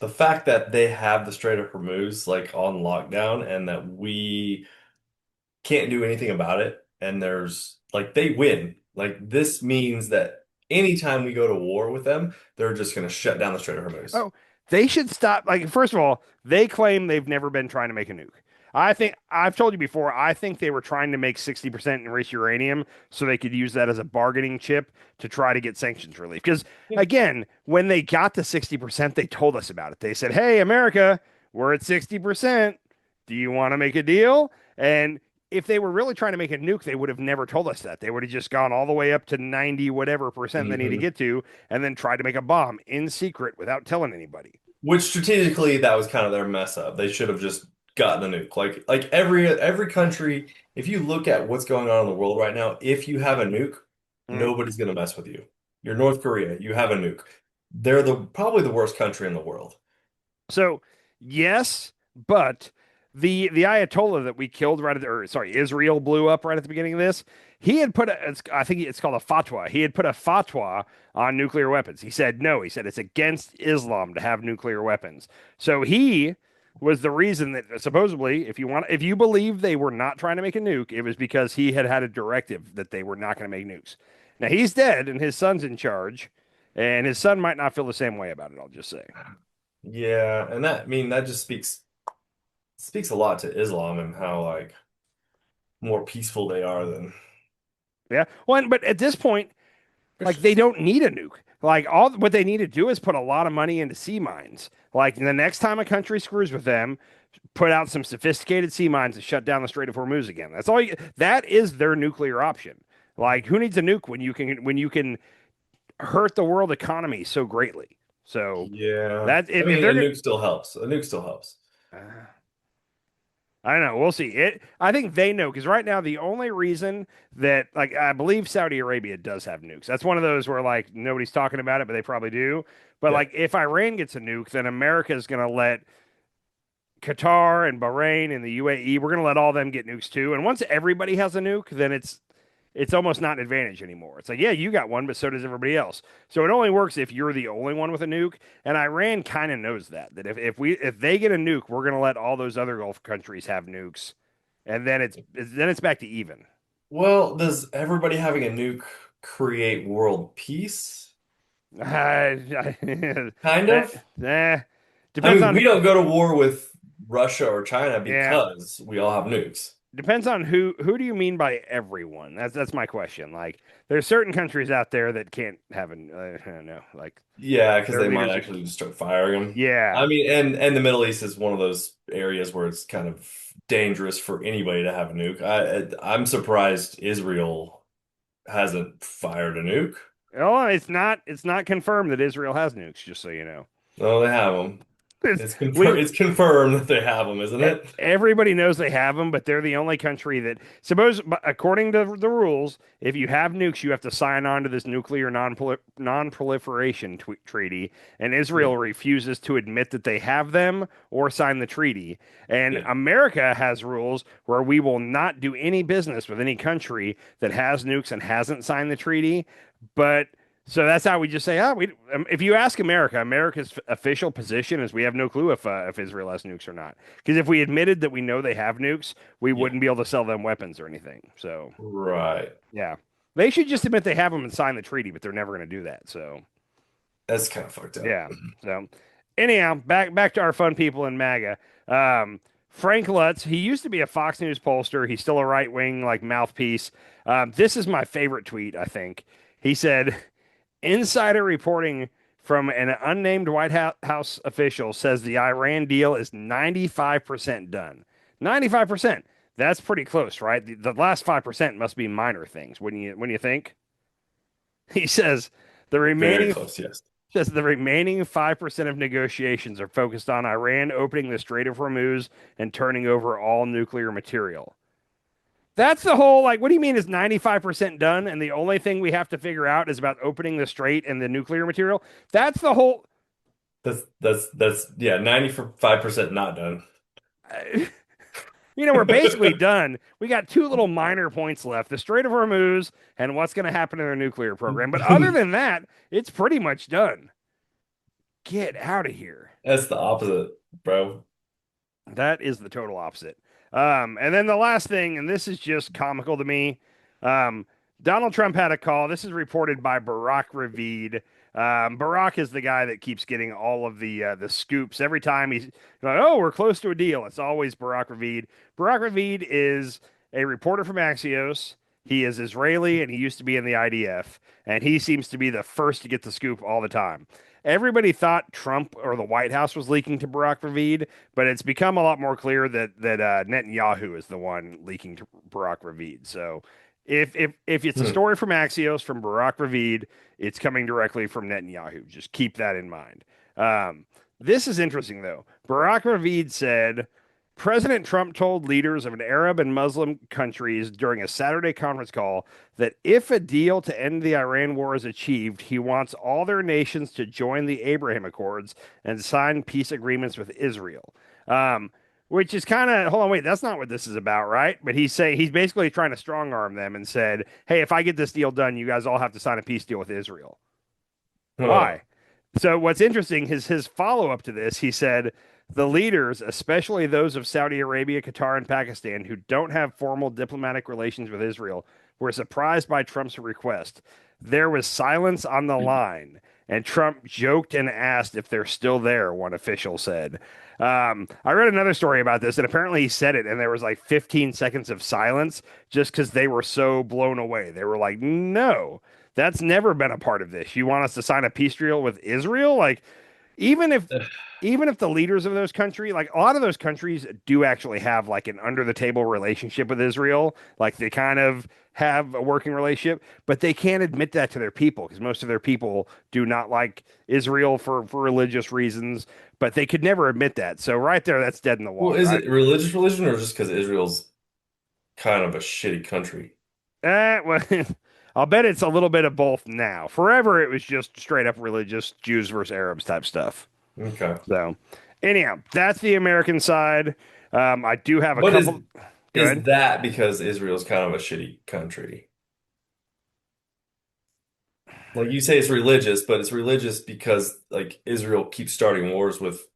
the fact that they have the Strait of Hormuz like on lockdown and that we can't do anything about it, and there's like they win. Like this means that anytime we go to war with them, they're just going to shut down the Strait of Hormuz. Oh, they should stop. Like, first of all, they claim they've never been trying to make a nuke. I think I've told you before, I think they were trying to make 60% enriched uranium so they could use that as a bargaining chip to try to get sanctions relief. Because Yeah. again, when they got to 60%, they told us about it. They said, "Hey, America, we're at 60%. Do you want to make a deal?" And if they were really trying to make a nuke, they would have never told us that. They would have just gone all the way up to 90 whatever percent they need to Mhm. get to and then tried to make a bomb in secret without telling anybody. Which strategically, that was kind of their mess up. They should have just gotten a nuke. Like every country, if you look at what's going on in the world right now, if you have a nuke, Mm. nobody's gonna mess with you. You're North Korea, you have a nuke. They're the probably the worst country in the world. So, yes, but the Ayatollah that we killed right at the, or sorry, Israel blew up right at the beginning of this. He had put I think it's called a fatwa. He had put a fatwa on nuclear weapons. He said no. He said it's against Islam to have nuclear weapons. So he was the reason that supposedly, if you believe they were not trying to make a nuke, it was because he had had a directive that they were not going to make nukes. Now he's dead and his son's in charge, and his son might not feel the same way about it. I'll just say. Yeah, and that I mean that just speaks a lot to Islam and how like more peaceful they are than Yeah. Well, but at this point, like they Christians. don't need a nuke. Like all what they need to do is put a lot of money into sea mines. Like the next time a country screws with them, put out some sophisticated sea mines and shut down the Strait of Hormuz again. That's all. That is their nuclear option. Like who needs a nuke when you can hurt the world economy so greatly? So Yeah. that I if mean, a they're nuke still helps. A nuke still helps. gonna, I don't know. We'll see. I think they know because right now the only reason that like I believe Saudi Arabia does have nukes. That's one of those where like nobody's talking about it, but they probably do. But Yeah. like if Iran gets a nuke, then America is going to let Qatar and Bahrain and the UAE. We're going to let all them get nukes too. And once everybody has a nuke, then it's almost not an advantage anymore. It's like, yeah, you got one, but so does everybody else. So it only works if you're the only one with a nuke. And Iran kind of knows that if they get a nuke, we're gonna let all those other Gulf countries have nukes, and then it's back to even. Well, does everybody having a nuke create world peace? Kind Eh, of. eh, I depends mean, on we don't go to war with Russia or China yeah. because we all have nukes. Depends on who do you mean by everyone? That's my question. Like there's certain countries out there that can't have an I don't know, like Yeah, because their they might leaders are actually just start firing them. yeah. I mean, and the Middle East is one of those areas where it's kind of dangerous for anybody to have a nuke. I'm surprised Israel hasn't fired a nuke. Oh, it's not confirmed that Israel has nukes, just so you know. No, they have them. It's, It's we confirmed that they have them, isn't it? everybody knows they have them, but they're the only country that according to the rules, if you have nukes, you have to sign on to this nuclear non-proliferation treaty, and Yeah. Israel refuses to admit that they have them or sign the treaty. And Yeah. America has rules where we will not do any business with any country that has nukes and hasn't signed the treaty, but so that's how we just say, if you ask America, America's official position is we have no clue if Israel has nukes or not. Because if we admitted that we know they have nukes, we Yeah. wouldn't be able to sell them weapons or anything. So Right. yeah, they should just admit they have them and sign the treaty, but they're never going to do that. So That's kind of fucked up. yeah. So anyhow, back to our fun people in MAGA. Frank Lutz, he used to be a Fox News pollster. He's still a right wing like mouthpiece. This is my favorite tweet. I think he said. Insider reporting from an unnamed White House official says the Iran deal is 95% done. 95%. That's pretty close, right? The last 5% must be minor things. Wouldn't you think? He the Very remaining close, yes. says the remaining 5% of negotiations are focused on Iran opening the Strait of Hormuz and turning over all nuclear material. That's the whole like, what do you mean is 95% done? And the only thing we have to figure out is about opening the strait and the nuclear material. That's the whole. That's yeah, 95% not done. We're basically done. We got two little minor points left: the Strait of Hormuz and what's going to happen in their nuclear program. But other than that, it's pretty much done. Get out of here. That's the opposite, bro. That is the total opposite. And then the last thing, and this is just comical to me. Um, Donald Trump had a call. This is reported by Barack Ravid. Barack is the guy that keeps getting all of the scoops every time he's like, "Oh, we're close to a deal." It's always Barack Ravid. Barack Ravid is a reporter from Axios. He is Israeli and he used to be in the IDF, and he seems to be the first to get the scoop all the time. Everybody thought Trump or the White House was leaking to Barack Ravid, but it's become a lot more clear that Netanyahu is the one leaking to Barack Ravid. So if it's a Hmm. story from Axios from Barack Ravid, it's coming directly from Netanyahu. Just keep that in mind. This is interesting though. Barack Ravid said President Trump told leaders of an Arab and Muslim countries during a Saturday conference call that if a deal to end the Iran war is achieved, he wants all their nations to join the Abraham Accords and sign peace agreements with Israel. Um, which is kind of, hold on, wait, that's not what this is about, right? But he's basically trying to strong arm them and said, hey, if I get this deal done, you guys all have to sign a peace deal with Israel. Huh. Why? So what's interesting is his follow-up to this. He said the leaders, especially those of Saudi Arabia, Qatar, and Pakistan, who don't have formal diplomatic relations with Israel, were surprised by Trump's request. There was silence on the line, and Trump joked and asked if they're still there, one official said. I read another story about this, and apparently he said it, and there was like 15 seconds of silence just because they were so blown away. They were like, no. That's never been a part of this. You want us to sign a peace deal with Israel? Like, even if even if the leaders of those countries, like a lot of those countries do actually have like an under the table relationship with Israel, like they kind of have a working relationship, but they can't admit that to their people because most of their people do not like Israel for religious reasons, but they could never admit that. So right there, that's dead in the Well, water. is it religious religion or just because Israel's kind of a shitty country? Well, I'll bet it's a little bit of both now. Forever, it was just straight up religious Jews versus Arabs type stuff. Okay. So, anyhow, that's the American side. I do have a But couple. Go is ahead. that because Israel's kind of a shitty country? Like you say it's religious, but it's religious because like Israel keeps starting wars with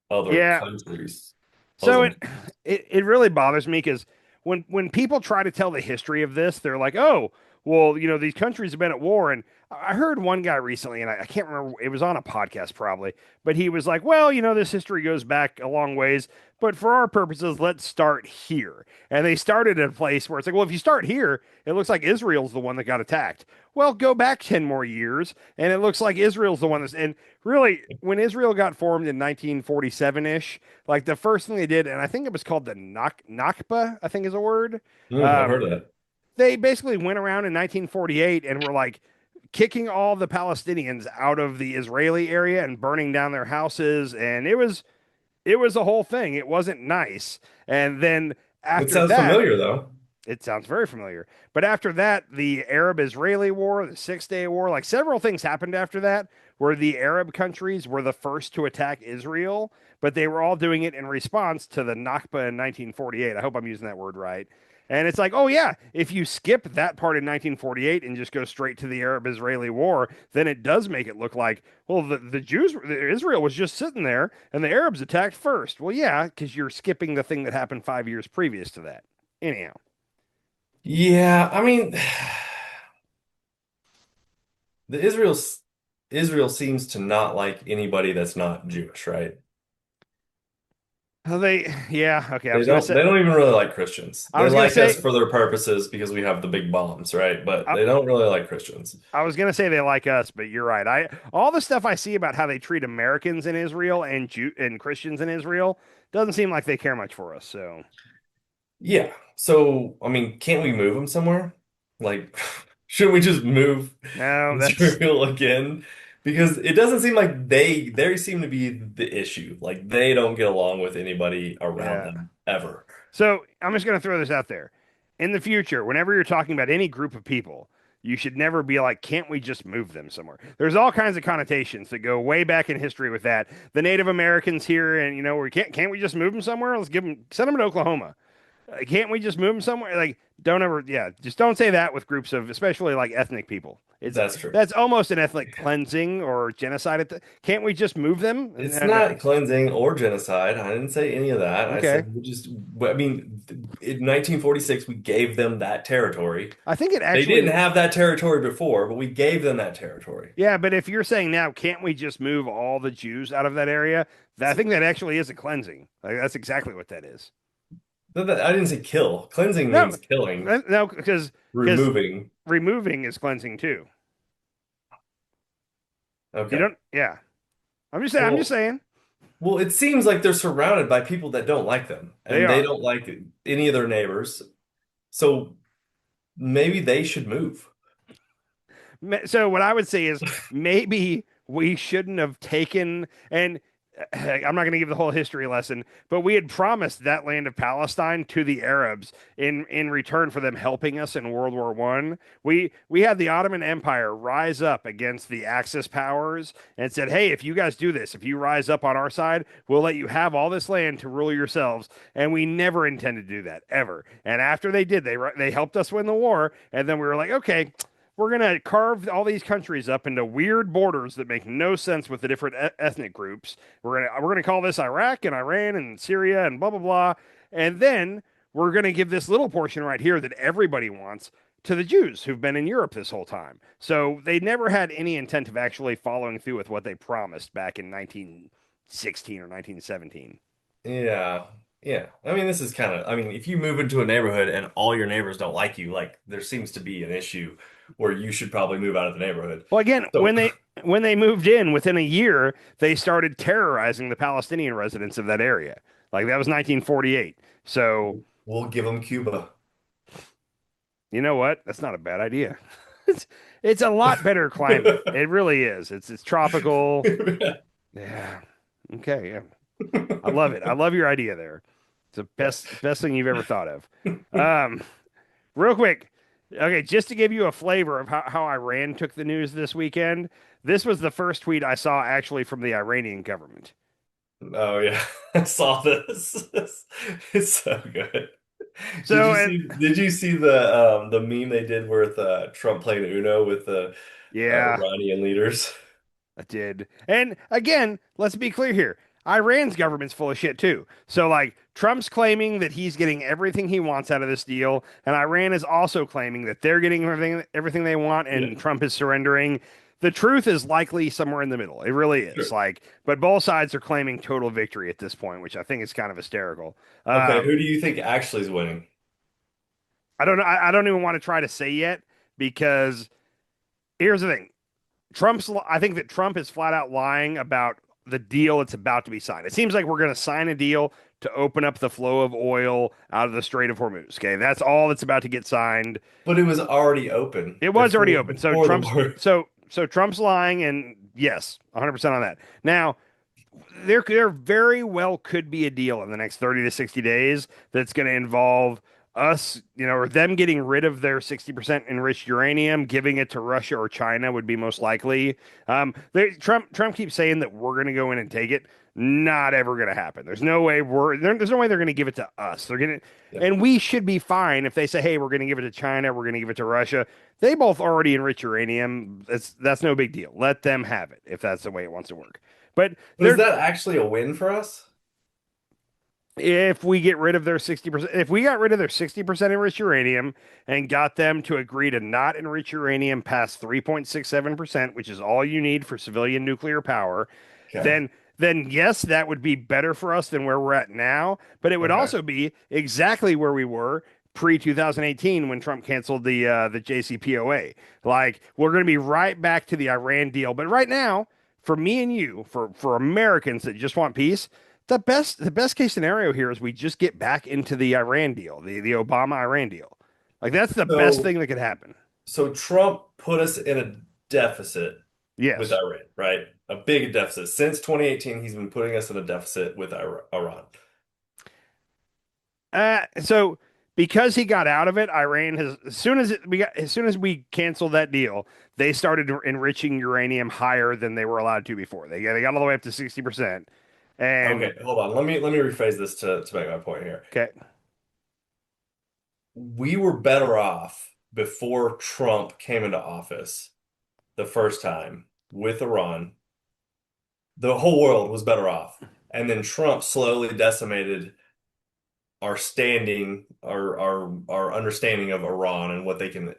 other Yeah. countries. So Muslim. it really bothers me because when people try to tell the history of this, they're like, oh, well, these countries have been at war. And I heard one guy recently, and I can't remember, it was on a podcast probably, but he was like, well, this history goes back a long ways, but for our purposes, let's start here. And they started at a place where it's like, well, if you start here, it looks like Israel's the one that got attacked. Well, go back 10 more years, and it looks like Israel's the one that's, and really, when Israel got formed in 1947 ish, like the first thing they did, and I think it was called the Nakba, I think is a word. I've Um, heard of that. they basically went around in 1948 and were like kicking all the Palestinians out of the Israeli area and burning down their houses, and it was a whole thing. It wasn't nice. And then It after sounds that, familiar though. it sounds very familiar. But after that, the Arab Israeli War, the 6 Day War, like several things happened after that where the Arab countries were the first to attack Israel, but they were all doing it in response to the Nakba in 1948. I hope I'm using that word right. And it's like, oh, yeah, if you skip that part in 1948 and just go straight to the Arab Israeli War, then it does make it look like, well, the Jews, Israel was just sitting there and the Arabs attacked first. Well, yeah, because you're skipping the thing that happened 5 years previous to that. Anyhow. Yeah, I mean, the Israel seems to not like anybody that's not Jewish, right? Yeah, okay. I They was gonna don't say, they don't even really like Christians. I They was gonna like us say, for their purposes because we have the big bombs, right? But I, they don't really like Christians. I was gonna say they like us, but you're right. All the stuff I see about how they treat Americans in Israel and Christians in Israel doesn't seem like they care much for us. So Yeah. So, I mean, can't we move them somewhere? Like, shouldn't we just move no, that's Israel again? Because it doesnn't seem like they seem to be the issue. Like they don't get along with anybody around yeah. them ever. So I'm just gonna throw this out there. in the future, whenever you're talking about any group of people, you should never be like, can't we just move them somewhere? There's all kinds of connotations that go way back in history with that. The Native Americans here, and we can't we just move them somewhere? Let's send them to Oklahoma. Can't we just move them somewhere? Like, don't ever, yeah, just don't say that with groups of, especially like ethnic people. That's true. That's almost an ethnic cleansing or genocide. Can't we just move them? It's No. not cleansing or genocide. I didn't say any of that. I Okay. said I mean, in 1946, we gave them that territory. I think it They actually, didn't have that territory before, but we gave them that territory. yeah, but if you're saying now, can't we just move all the Jews out of that area? I think that actually is a cleansing. Like, that's exactly what that is. I didn't say kill. Cleansing No, means killing, no, because removing. removing is cleansing too. You Okay. don't, yeah. I'm just Well, saying well, it seems like they're surrounded by people that don't like them, they and they are. don't like any of their neighbors. So maybe they should move. So what I would say is maybe we shouldn't have taken, and I'm not going to give the whole history lesson, but we had promised that land of Palestine to the Arabs in return for them helping us in World War One. We had the Ottoman Empire rise up against the Axis powers and said, "Hey, if you guys do this, if you rise up on our side, we'll let you have all this land to rule yourselves." And we never intended to do that ever. And after they did, they helped us win the war, and then we were like, "Okay, we're going to carve all these countries up into weird borders that make no sense with the different ethnic groups. We're going to call this Iraq and Iran and Syria and blah blah blah. And then we're going to give this little portion right here that everybody wants to the Jews who've been in Europe this whole time." So they never had any intent of actually following through with what they promised back in 1916 or 1917. Yeah. Yeah. I mean, this is kind of, I mean, if you move into a neighborhood and all your neighbors don't like you, like there seems to be an issue where you should probably move out of the neighborhood. Well, again, So when they moved in within a year, they started terrorizing the Palestinian residents of that area. Like that was 1948. So we'll give them Cuba. you know what? That's not a bad idea. It's it's a lot better climate. It really is. It's tropical. Yeah. Okay. Yeah. I love it. I love your idea there. It's the best thing you've ever thought of. Um, Real quick. Okay, just to give you a flavor of how Iran took the news this weekend, this was the first tweet I saw actually from the Iranian government. Oh yeah, I saw this. It's so good. So, and Did you see the meme they did with Trump playing Uno with the yeah, Iranian leaders? I did. And again, let's be clear here. Iran's government's full of shit too. So like Trump's claiming that he's getting everything he wants out of this deal, and Iran is also claiming that they're getting everything they want, Yeah, and Trump is surrendering. The truth is likely somewhere in the middle. It really is. sure. Like, but both sides are claiming total victory at this point, which I think is kind of hysterical. Okay, Um, who do you think actually is winning? I don't know. I don't even want to try to say yet because here's the thing. I think that Trump is flat out lying about the deal that's about to be signed. It seems like we're going to sign a deal to open up the flow of oil out of the Strait of Hormuz. Okay, that's all that's about to get signed. But it was already open It was already open. So before the Trump's war. so Trump's lying, and yes, 100% on that. Now, there very well could be a deal in the next 30 to 60 days that's going to involve us, or them getting rid of their 60% enriched uranium, giving it to Russia or China would be most likely. Trump keeps saying that we're going to go in and take it. Not ever going to happen. There's no way there's no way they're going to give it to us. They're going to, Yeah. and we should be fine if they say, "Hey, we're going to give it to China, we're going to give it to Russia." They both already enrich uranium. That's no big deal. Let them have it if that's the way it wants to work. But But is they're that actually a win for us? if we get rid of their 60%, if we got rid of their 60% enriched uranium and got them to agree to not enrich uranium past 3.67%, which is all you need for civilian nuclear power, Okay. then yes, that would be better for us than where we're at now, but it would Okay. also be exactly where we were pre 2018 when Trump canceled the JCPOA. Like we're going to be right back to the Iran deal, but right now, for me and you, for Americans that just want peace, the best case scenario here is we just get back into the Iran deal, the Obama Iran deal. Like that's the best So thing that could happen. so Trump put us in a deficit with Yes. Iran, right? A big deficit. Since 2018, he's been putting us in a deficit with Iran. So because he got out of it, Iran has as soon as we canceled that deal, they started enriching uranium higher than they were allowed to before. They got all the way up to 60%. And Okay, hold on. Let me rephrase this to make my point here. okay, We were better off before Trump came into office the first time with Iran. The whole world was better off. And then Trump slowly decimated our standing, our understanding of Iran and what they can,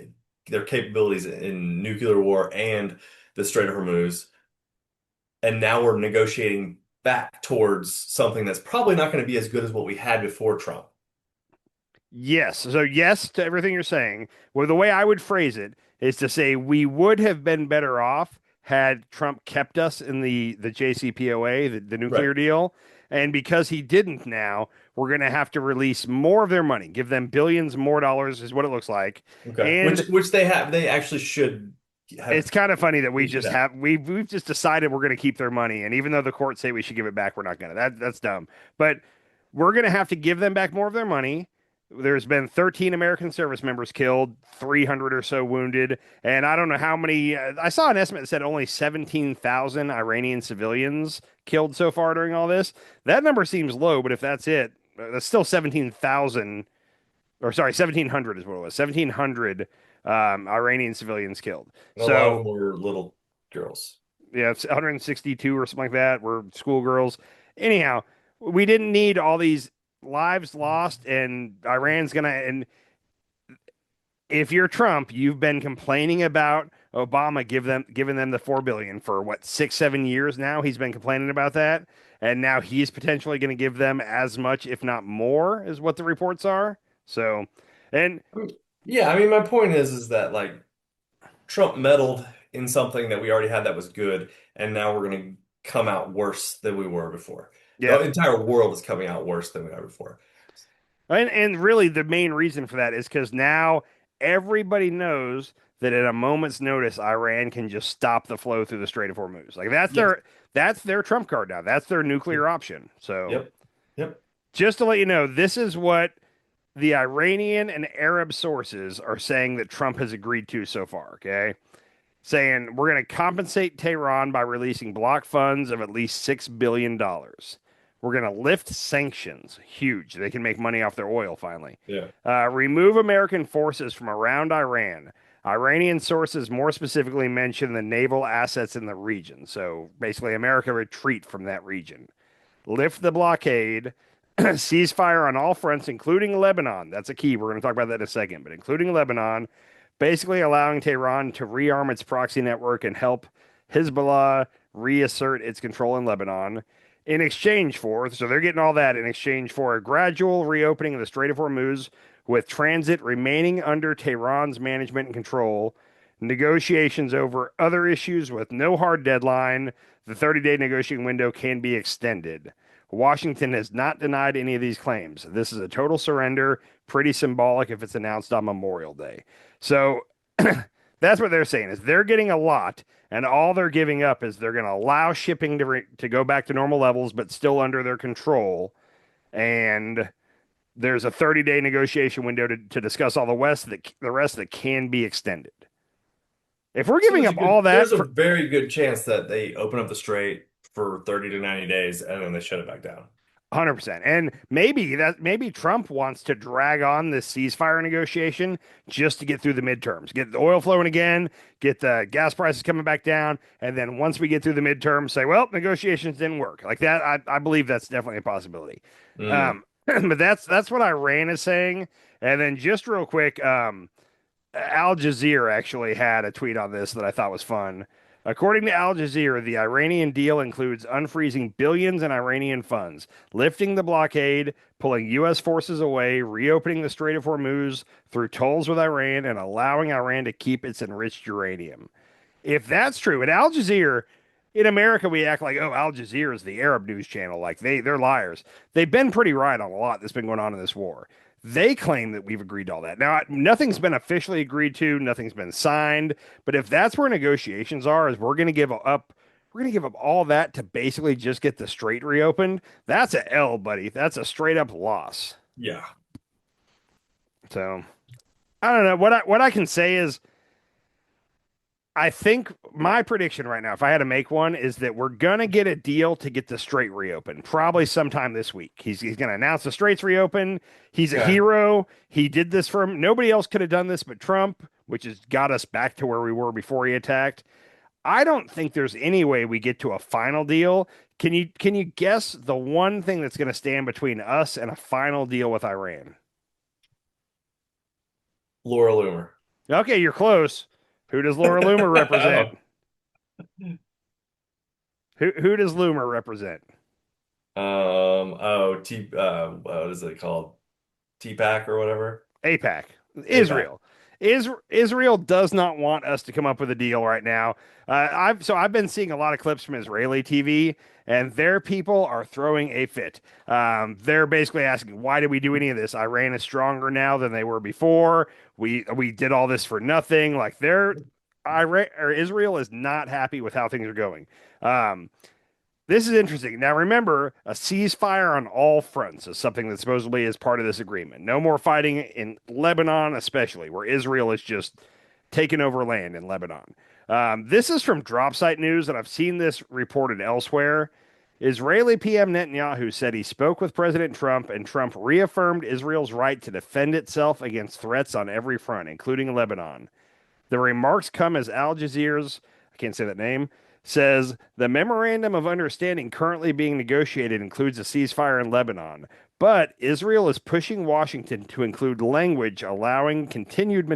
their capabilities in nuclear war and the Strait of Hormuz. And now we're negotiating back towards something that's probably not going to be as good as what we had before Trump. yes. So yes to everything you're saying. Well, the way I would phrase it is to say we would have been better off had Trump kept us in the JCPOA, the Right. nuclear deal. And because he didn't now, we're going to have to release more of their money, give them billions more dollars is what it looks like. Okay. And Which they actually should have it's kind of funny that we they should just have. have we've just decided we're going to keep their money, and even though the courts say we should give it back, we're not going to. That's dumb. But we're going to have to give them back more of their money. There's been 13 American service members killed, 300 or so wounded, and I don't know how many. I saw an estimate that said only 17,000 Iranian civilians killed so far during all this. That number seems low, but if that's it, that's still 17,000, or sorry, 1,700 is what it was. 1,700 Iranian civilians killed. And a lot of So them were little girls. yeah, it's 162 or something like that. We're schoolgirls. Anyhow, we didn't need all these lives lost, and Iran's gonna. And if you're Trump, you've been complaining about Obama giving them the 4 billion for what 6 7 years now. He's been complaining about that, and now he's potentially going to give them as much, if not more, is what the reports are. So, and Yeah, I mean, my point is that like Trump meddled in something that we already had that was good, and now we're going to come out worse than we were before. yeah, The entire world is coming out worse than we were before. and really, the main reason for that is because now everybody knows that at a moment's notice, Iran can just stop the flow through the Strait of Hormuz. Like Yes. that's their trump card now. That's their nuclear option. So Yep. Yep. just to let you know, this is what the Iranian and Arab sources are saying that Trump has agreed to so far. Okay, saying we're going to compensate Tehran by releasing block funds of at least $6 billion. We're going to lift sanctions. Huge. They can make money off their oil finally. Yeah. Remove American forces from around Iran. Iranian sources more specifically mention the naval assets in the region. So basically, America retreat from that region. Lift the blockade. Ceasefire on all fronts, including Lebanon. That's a key. We're going to talk about that in a second, but including Lebanon, basically allowing Tehran to rearm its proxy network and help Hezbollah reassert its control in Lebanon. In exchange for, so they're getting all that in exchange for a gradual reopening of the Strait of Hormuz with transit remaining under Tehran's management and control, negotiations over other issues with no hard deadline. The 30-day negotiating window can be extended. Washington has not denied any of these claims. This is a total surrender, pretty symbolic if it's announced on Memorial Day. So that's what they're saying is they're getting a lot, and all they're giving up is they're going to allow shipping to go back to normal levels, but still under their control. And there's a 30-day negotiation window to discuss all the rest that can be extended. If we're So giving up all that there's a for very good chance that they open up the strait for 30 to 90 days and then they shut it back down. 100%. And maybe Trump wants to drag on this ceasefire negotiation just to get through the midterms, get the oil flowing again, get the gas prices coming back down, and then once we get through the midterms, say, well, negotiations didn't work. Like that, I believe that's definitely a possibility. Mm. But that's what Iran is saying. And then just real quick, Al Jazeera actually had a tweet on this that I thought was fun. According to Al Jazeera, the Iranian deal includes unfreezing billions in Iranian funds, lifting the blockade, pulling U.S. forces away, reopening the Strait of Hormuz through tolls with Iran, and allowing Iran to keep its enriched uranium. If that's true, at Al Jazeera, in America, we act like, oh, Al Jazeera is the Arab news channel. Like they're liars. They've been pretty right on a lot that's been going on in this war. They claim that we've agreed to all that. Now, nothing's been officially agreed to, nothing's been signed. But if that's where negotiations are, is we're gonna give up all that to basically just get the strait reopened. That's a L, buddy. That's a straight up loss. Yeah. So I don't know what I can say is I think my prediction right now, if I had to make one, is that we're gonna get a deal to get the strait reopened, probably sometime this week. He's gonna announce the straits reopen. He's a Okay. hero. He did this for him. Nobody else could have done this but Trump, which has got us back to where we were before he attacked. I don't think there's any way we get to a final deal. Can you guess the one thing that's going to stand between us and a final deal with Iran? Laura Loomer. Okay, you're close. Who does Laura Loomer represent? Oh. Who does Loomer represent? What is it called? T-Pack or whatever? APAC, APAC. Israel. Israel does not want us to come up with a deal right now. I've been seeing a lot of clips from Israeli TV, and their people are throwing a fit. They're basically asking, why did we do any of this? Iran is stronger now than they were before. We did all this for nothing. Like Iran or Israel is not happy with how things are going. Um, this is interesting. Now, remember, a ceasefire on all fronts is something that supposedly is part of this agreement. No more fighting in Lebanon, especially where Israel is just taking over land in Lebanon. This is from drop site news, and I've seen this reported elsewhere. Israeli PM Netanyahu said he spoke with President Trump, and Trump reaffirmed Israel's right to defend itself against threats on every front, including Lebanon. The remarks come as Al Jazeera's, I can't say that name, says the memorandum of understanding currently being negotiated includes a ceasefire in Lebanon, but Israel is pushing Washington to include language allowing continued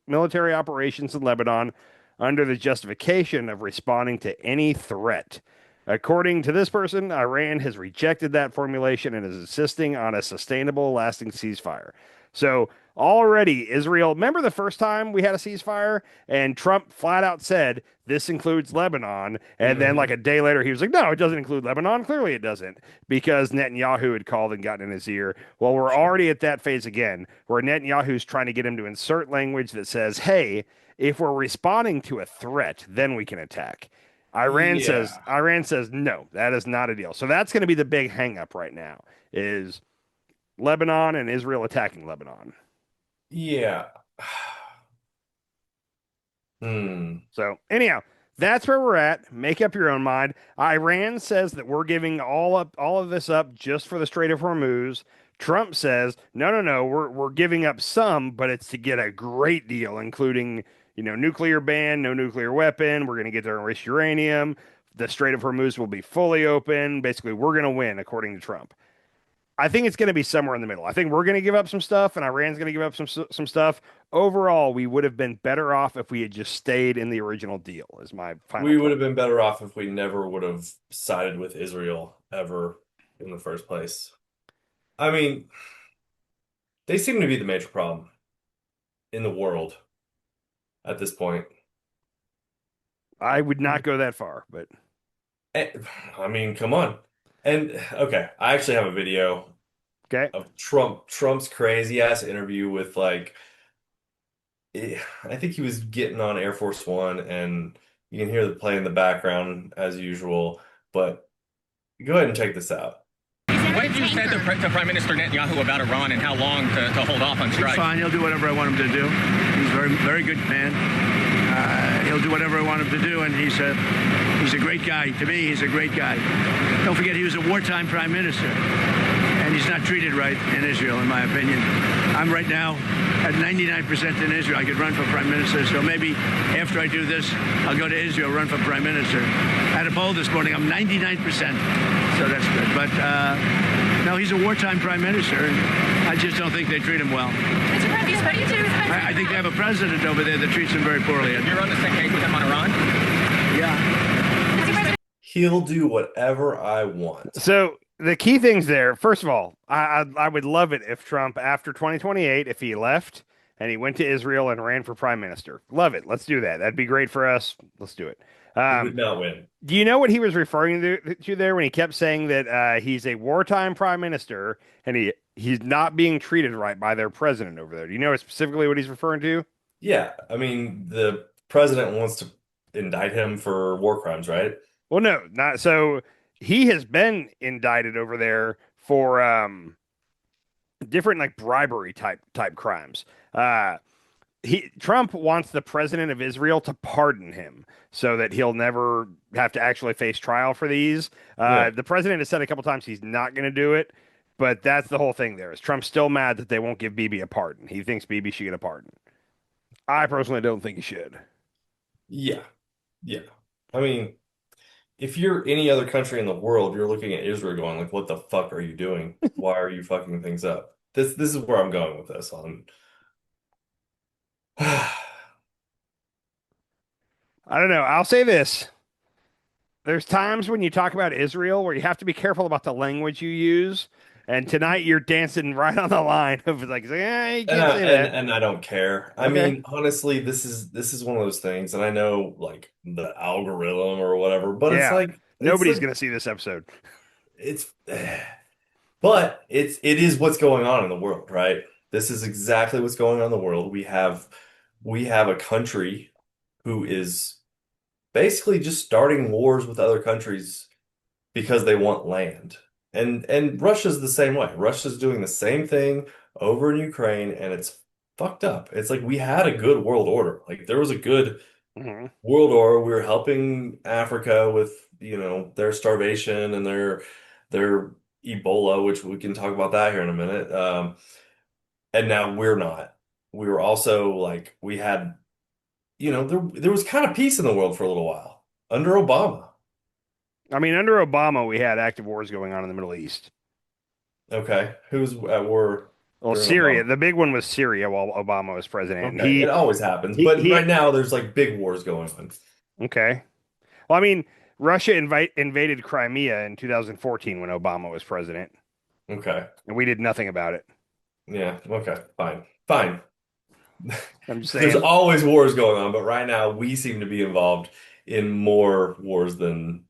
military operations in Lebanon under the justification of responding to any threat. According to this person, Iran has rejected that formulation and is insisting on a sustainable, lasting ceasefire. So already, Israel, remember the first time we had a ceasefire and Trump flat out said this includes Lebanon. And then, like Hmm. a day later, he was like, no, it doesn't include Lebanon. Clearly, it doesn't because Netanyahu had called and gotten in his ear. Well, we're Sure. already at that phase again where Netanyahu's trying to get him to insert language that says, hey, if we're responding to a threat, then we can attack. Yeah. Iran says no, that is not a deal. So that's going to be the big hangup right now is Lebanon and Israel attacking Lebanon. Yeah. Hmm. So anyhow, that's where we're at. Make up your own mind. Iran says that we're giving all of this up just for the Strait of Hormuz. Trump says, no, no, no, we're giving up some, but it's to get a great deal, including, nuclear ban, no nuclear weapon. We're going to get their enriched uranium. The Strait of Hormuz will be fully open. Basically, we're going to win, according to Trump. I think it's going to be somewhere in the middle. I think we're going to give up some stuff, and Iran's going to give up some stuff. Overall, we would have been better off if we had just stayed in the original deal. Is my final We would point. have been better off if we never would have sided with Israel ever in the first place. I mean, they seem to be the major problem in the world at this point. I would not go that far, but Eh, I mean, come on. And okay, I actually have a video okay. of Trump's crazy ass interview with I think he was getting on Air Force One, and you can hear the play in the background as usual. But go ahead and check this out. What have you said to Prime Minister Netanyahu about Iran and how long to hold off on It's strike? fine. He'll do whatever I want him to do. He's a very, very good man. He'll do whatever I want him to do, and he's a great guy. To me, he's a great guy. Don't forget, he was a wartime prime minister, and he's not treated right in Israel, in my opinion. I'm right now at 99% in Israel. I could run for prime minister, so maybe after I do this, I'll go to Israel, run for prime minister. I had a poll this morning. I'm 99%, so that's good. But no, he's a wartime prime minister, and I just don't think they treat him well. Mr. President, what do you do? I think they have a president over there that treats him very poorly. You're on the same page with him on Iran? Yeah. He'll do whatever I want. So the key things there, first of all, I would love it if Trump, after 2028, if he left and he went to Israel and ran for prime minister. Love it. Let's do that. That'd be great for us. Let's do it. He would not win. Do you know what he was referring to there when he kept saying that he's a wartime prime minister and he's not being treated right by their president over there? Do you know specifically what he's referring to? Yeah, I mean, the president wants to indict him for war crimes, right? Well, no, not so. He has been indicted over there for different like bribery type crimes. Trump wants the president of Israel to pardon him so that he'll never have to actually face trial for these. Yeah. The president has said a couple times he's not going to do it, but that's the whole thing. There is Trump's still mad that they won't give Bibi a pardon. He thinks Bibi should get a pardon. I personally don't think he should. Yeah. Yeah. I mean, if you're any other country in the world, you're looking at Israel going like, what the fuck are you doing? Why are you fucking things up? This is where I'm going with this on. I don't know. I'll say this. There's times when you talk about Israel where you have to be careful about the language you use. And tonight you're dancing right on the line of like, you And can't say that. I don't care. I Okay. mean, honestly, this is one of those things, and I know like the algorithm or whatever, but it's Yeah. like Nobody's going to see this episode. it's but it is what's going on in the world, right? This is exactly what's going on in the world. We have a country who is basically just starting wars with other countries because they want land. And Russia's the same way. Russia's doing the same thing over in Ukraine, and it's fucked up. It's like we had a good world order. Like there was a good Hmm. world order. We were helping Africa with, their starvation and their Ebola, which we can talk about that here in a minute. And now we're not. We were also like we had, there was kind of peace in the world for a little while under Obama. I mean, under Obama, we had active wars going on in the Middle East. Okay, who's at war Well, during Syria, Obama? the big one was Syria while Obama was president. And Okay, it always happens, he, but he, right now there's like big wars going on. okay. Well, I mean, Russia invaded Crimea in 2014 when Obama was president, Okay, and we did nothing about it. yeah, okay, fine. I'm just There's saying. always wars going on, but right now we seem to be involved in more wars than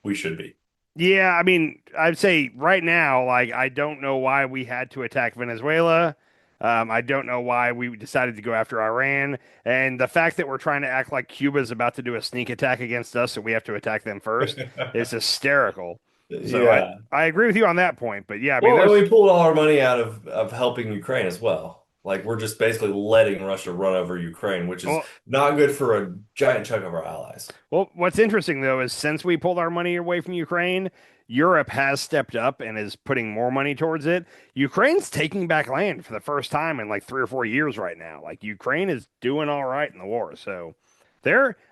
we should be. Yeah, I mean, I'd say right now, like, I don't know why we had to attack Venezuela. I don't know why we decided to go after Iran. And the fact that we're trying to act like Cuba's about to do a sneak attack against us, so we have to attack them first, is hysterical. So Yeah. I agree with you on that point. But yeah, I mean, Well, and there's we pulled all our money out of helping Ukraine as well. Like we're just basically letting Russia run over Ukraine, which is well, not good for a giant chunk of our allies. well, what's interesting though is since we pulled our money away from Ukraine, Europe has stepped up and is putting more money towards it. Ukraine's taking back land for the first time in like 3 or 4 years right now. Like Ukraine is doing all right in the war. So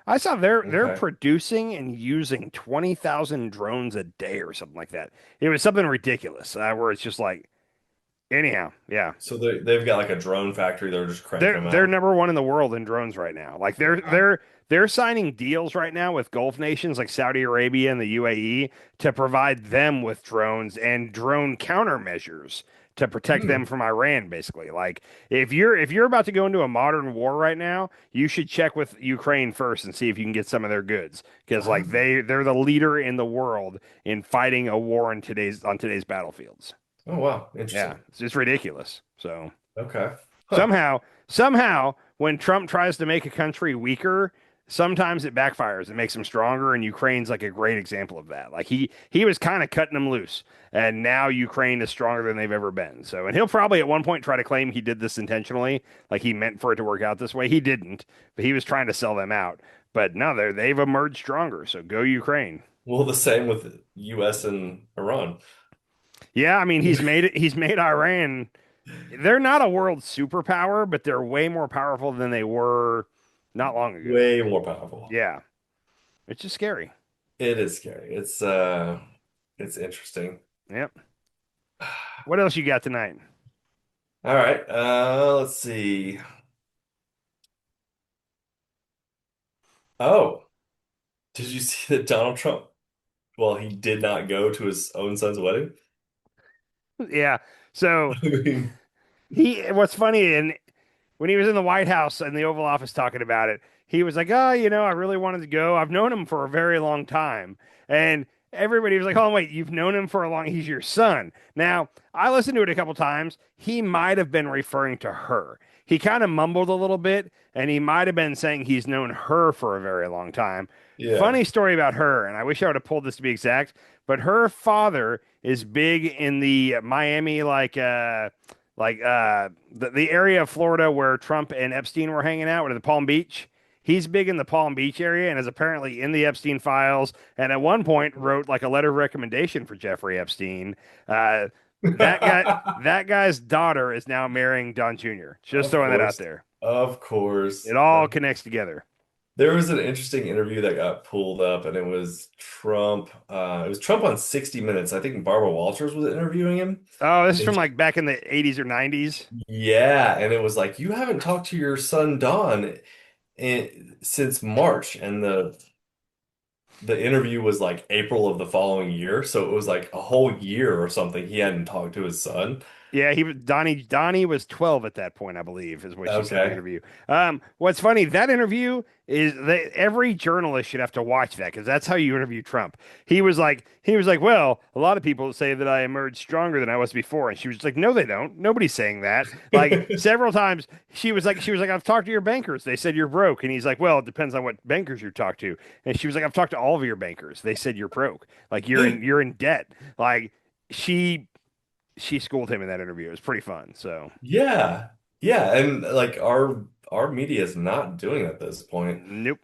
I saw they're Okay. producing and using 20,000 drones a day or something like that. It was something ridiculous where it's just like, anyhow, yeah. So they've got like a drone factory. They're just cranking them They're out. number one in the world in drones right now. Like they're signing deals right now with Gulf nations like Saudi Arabia and the UAE to provide them with drones and drone countermeasures to protect Hmm. them from Iran, basically. Like if you're about to go into a modern war right now, you should check with Ukraine first and see if you can get some of their goods. Because like Oh, they're the leader in the world in fighting a war in today's battlefields. oh wow, Yeah, interesting. it's just ridiculous. So Okay. Huh. somehow, when Trump tries to make a country weaker, sometimes it backfires. It makes them stronger, and Ukraine's like a great example of that. Like he was kind of cutting them loose, and now Ukraine is stronger than they've ever been. So, and he'll probably at one point try to claim he did this intentionally, like he meant for it to work out this way. He didn't, but he was trying to sell them out. But no, they've emerged stronger. So go Ukraine. Well, the same with U.S. and Iran. Yeah, I mean he's made Iran. They're not a world superpower, but they're way more powerful than they were not long ago. Way more powerful. Yeah, it's just scary. It is scary. It's interesting. Yep. What else you got tonight? All right. Let's see. Oh, did you see that Donald Trump? Well, he did not go to his own son's wedding. Yeah. So I mean, what's funny, and when he was in the White House and the Oval Office talking about it, he was like, "Oh, I really wanted to go. I've known him for a very long time." And everybody was like, "Oh, wait, you've known him for a long, he's your son." Now, I listened to it a couple times. He might have been referring to her. He kind of mumbled a little bit, and he might have been saying he's known her for a very long time. yeah. Funny story about her, and I wish I would have pulled this to be exact, but her father is big in the Miami like the area of Florida where Trump and Epstein were hanging out, where the Palm Beach. He's big in the Palm Beach area and is apparently in the Epstein files. And at one point wrote like a letter of recommendation for Jeffrey Epstein. That guy's daughter is now marrying Don Jr. Just Of throwing that out course. there. Of course. It all connects together. There was an interesting interview that got pulled up, and it was Trump. It was Trump on 60 Minutes. I think Barbara Walters was interviewing him. Oh, this is And from like back in the 80s or 90s. yeah, and it was like, you haven't talked to your son Don since March, and the interview was like April of the following year, so it was like a whole year or something he hadn't talked to his son. Yeah, he was Donnie was 12 at that point, I believe, is what she said in the Okay. interview. What's funny, that interview is that every journalist should have to watch that because that's how you interview Trump. He was like, well, a lot of people say that I emerged stronger than I was before. And she was like, no, they don't. Nobody's saying that. Like several times she was like, I've talked to your bankers. They said you're broke. And he's like, well, it depends on what bankers you talk to. And she was like, I've talked to all of your bankers. They said you're broke. Like you're in debt. Like she schooled him in that interview. It was pretty fun. So Yeah. Yeah, and like our media is not doing it at this point. nope.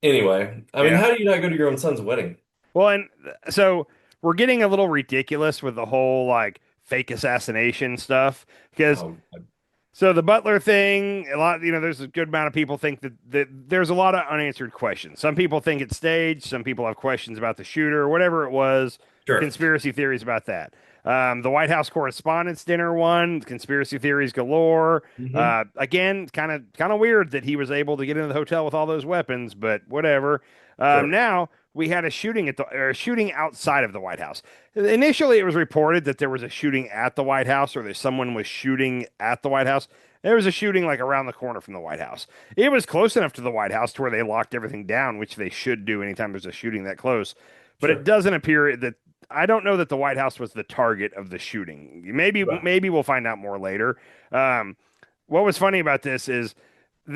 Anyway, I mean, Yeah. how do you not go to your own son's wedding? Well, and so we're getting a little ridiculous with the whole like fake assassination stuff because Oh, so the Butler thing, a lot, there's a good amount of people think that there's a lot of unanswered questions. Some people think it's staged. Some people have questions about the shooter, whatever it was. sure. Conspiracy theories about that. The White House Correspondents' Dinner one, conspiracy theories galore. Mhm. Again, kind of weird that he was able to get into the hotel with all those weapons, but whatever. Sure. Now we had a shooting outside of the White House. Initially, it was reported that there was a shooting at the White House, or that someone was shooting at the White House. There was a shooting like around the corner from the White House. It was close enough to the White House to where they locked everything down, which they should do anytime there's a shooting that close. But it Sure. doesn't appear that I don't know that the White House was the target of the shooting. Maybe Right. maybe we'll find out more later. What was funny about this is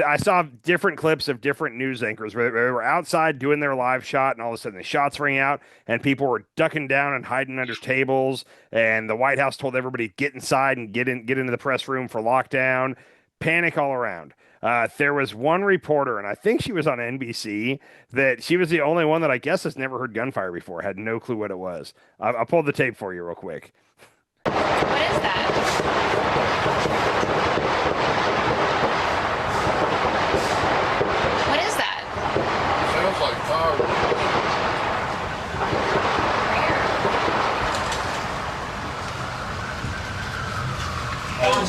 I saw different clips of different news anchors where they were outside doing their live shot, and all of a sudden the shots rang out, and people were ducking down and hiding under tables. And the White House told everybody to get inside and get into the press room for lockdown. Panic all around. There was one reporter, and I think she was on NBC, that she was the only one that I guess has never heard gunfire before, had no clue what it was. I'll pull the tape for you real quick. What is that? What is that? Sounds like fireworks.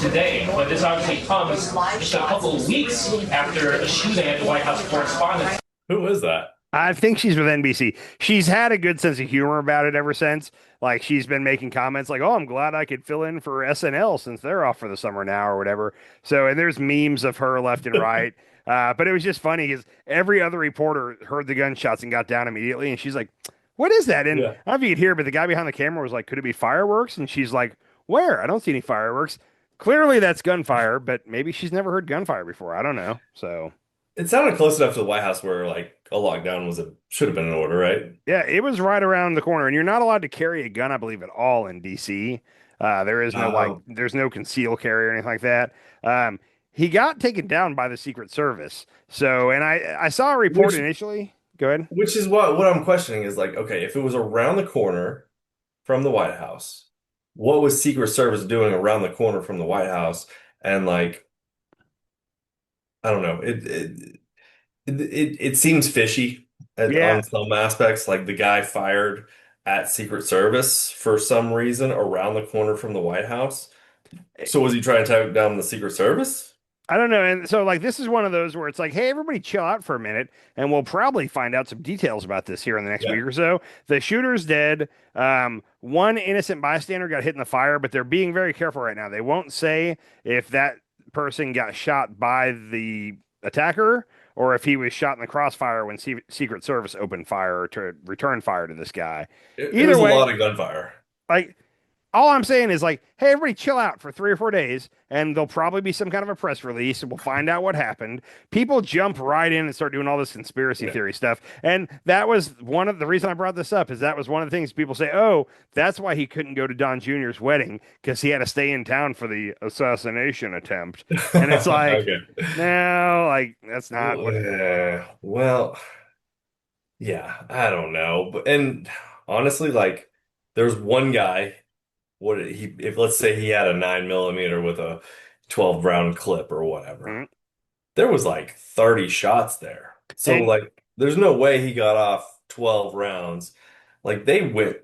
Today, but this obviously comes just a couple of weeks after a shooting at the White House Correspondents' Who is that? I think she's with NBC. She's had a good sense of humor about it ever since. Like she's been making comments like, "Oh, I'm glad I could fill in for SNL since they're off for the summer now," or whatever. So, and there's memes of her left and right. But it was just funny because every other reporter heard the gunshots and got down immediately, and she's like, "What is that?" And Yeah. I don't know if you could hear, but the guy behind the camera was like, "Could it be fireworks?" And she's like, "Where? I don't see any fireworks." Clearly, that's gunfire, but maybe she's never heard gunfire before. I don't know. So. It sounded close enough to the White House where like a lockdown should have been in order, right? Yeah, it was right around the corner, and you're not allowed to carry a gun, I believe, at all in DC. There is no Oh. there's no conceal carry or anything like that. He got taken down by the Secret Service. So, and I saw a report Which- initially. Go ahead. Which is what I'm questioning is like, okay, if it was around the corner from the White House, what was Secret Service doing around the corner from the White House? And like, I don't know, it seems fishy Yeah, on some aspects. Like the guy fired at Secret Service for some reason around the corner from the White House. So was he trying to take down the Secret Service? I don't know. And so, like, this is one of those where it's like, hey, everybody chill out for a minute, and we'll probably find out some details about this here in the next Yeah. week or so. The shooter's dead. One innocent bystander got hit in the fire, but they're being very careful right now. They won't say if that person got shot by the attacker or if he was shot in the crossfire when Secret Service opened fire to return fire to this guy. It Either was way- a lot of gunfire. Like, all I'm saying is like, hey, everybody chill out for 3 or 4 days, and there'll probably be some kind of a press release, and we'll find out what happened. People jump right in and start doing all this conspiracy theory stuff. And that was one of the reason I brought this up is that was one of the things people say, oh, that's why he couldn't go to Don Jr.'s wedding because he had to stay in town for the assassination attempt. And it's like, Okay. no, like that's not what. Well, yeah, I don't know. And honestly, like there's one guy, if let's say he had a 9mm with a 12 round clip or whatever. Mhm. There was like 30 shots there. So And like there's no way he got off 12 rounds. Like they went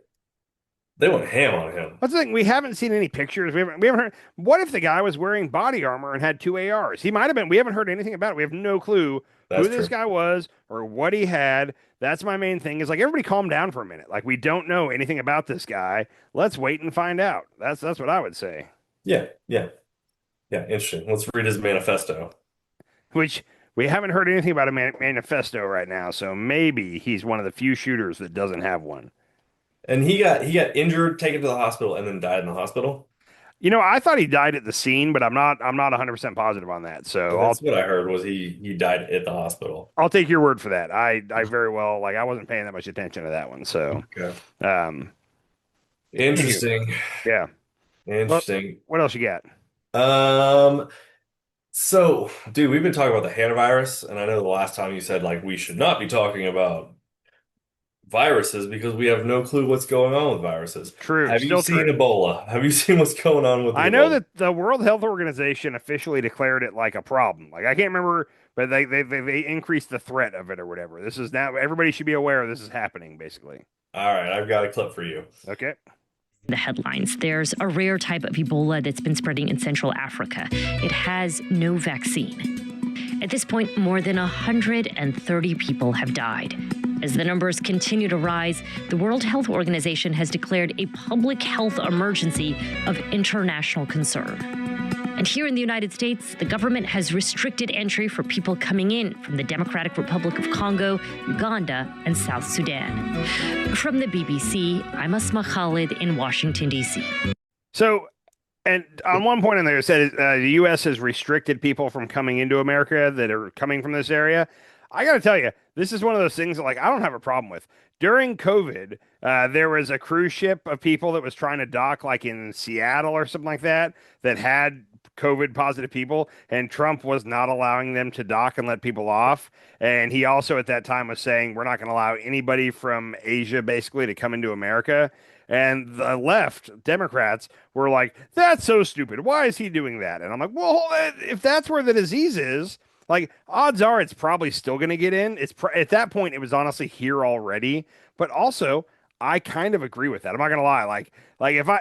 ham on him. that's the thing. We haven't seen any pictures. We haven't heard. What if the guy was wearing body armor and had 2 ARs? He might have been. We haven't heard anything about it. We have no clue That's who this true. guy was or what he had. That's my main thing. Is like everybody calm down for a minute. Like we don't know anything about this guy. Let's wait and find out. That's what I would say. Yeah, yeah, yeah. Interesting. Let's read his manifesto. Which we haven't heard anything about a manifesto right now. So maybe he's one of the few shooters that doesn't have one. And he got injured, taken to the hospital, and then died in the hospital. You know, I thought he died at the scene, but I'm not 100% positive on that. So That's what I heard was he died at the hospital. I'll take your word for that. I very well like I wasn't paying that much attention to that one. So Okay. um Interesting. yeah. Interesting. What else you got? Um, so dude, we've been talking about the hantavirus, and I know the last time you said like we should not be talking about viruses because we have no clue what's going on with viruses. True, Have you still seen true. Ebola? Have you seen what's going on with the I know Ebola? that the World Health Organization officially declared it like a problem. Like I can't remember, but they increased the threat of it or whatever. This is now everybody should be aware this is happening, basically. All right, I've got a clip for you. Okay. The headlines. There's a rare type of Ebola that's been spreading in Central Africa. It has no vaccine. At this point, more than 130 people have died. As the numbers continue to rise, the World Health Organization has declared a public health emergency of international concern. And here in the United States, the government has restricted entry for people coming in from the Democratic Republic of Congo, Uganda, and South Sudan. From the BBC, I'm Asma Khalid in Washington, D.C. So, and on one point in there, it said the U.S. has restricted people from coming into America that are coming from this area. I got to tell you, this is one of those things that, like, I don't have a problem with. During COVID, there was a cruise ship of people that was trying to dock, like in Seattle or something like that, that had COVID positive people, and Trump was not allowing them to dock and let people off. And he also at that time was saying, we're not going to allow anybody from Asia basically to come into America. And the left Democrats were like, that's so stupid. Why is he doing that? And I'm like, well, if that's where the disease is, like odds are it's probably still going to get in. At that point, it was honestly here already. But also, I kind of agree with that. I'm not gonna lie. Like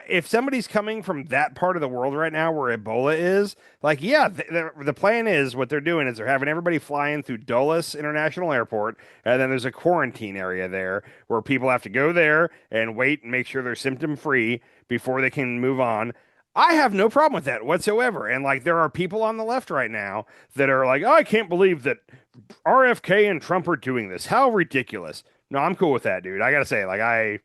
if somebody's coming from that part of the world right now where Ebola is, like yeah, the plan is what they're doing is they're having everybody fly in through Dulles International Airport, and then there's a quarantine area there where people have to go there and wait and make sure they're symptom free before they can move on. I have no problem with that whatsoever. And like there are people on the left right now that are like, oh, I can't believe that RFK and Trump are doing this. How ridiculous. No, I'm cool with that, dude. I gotta say, like I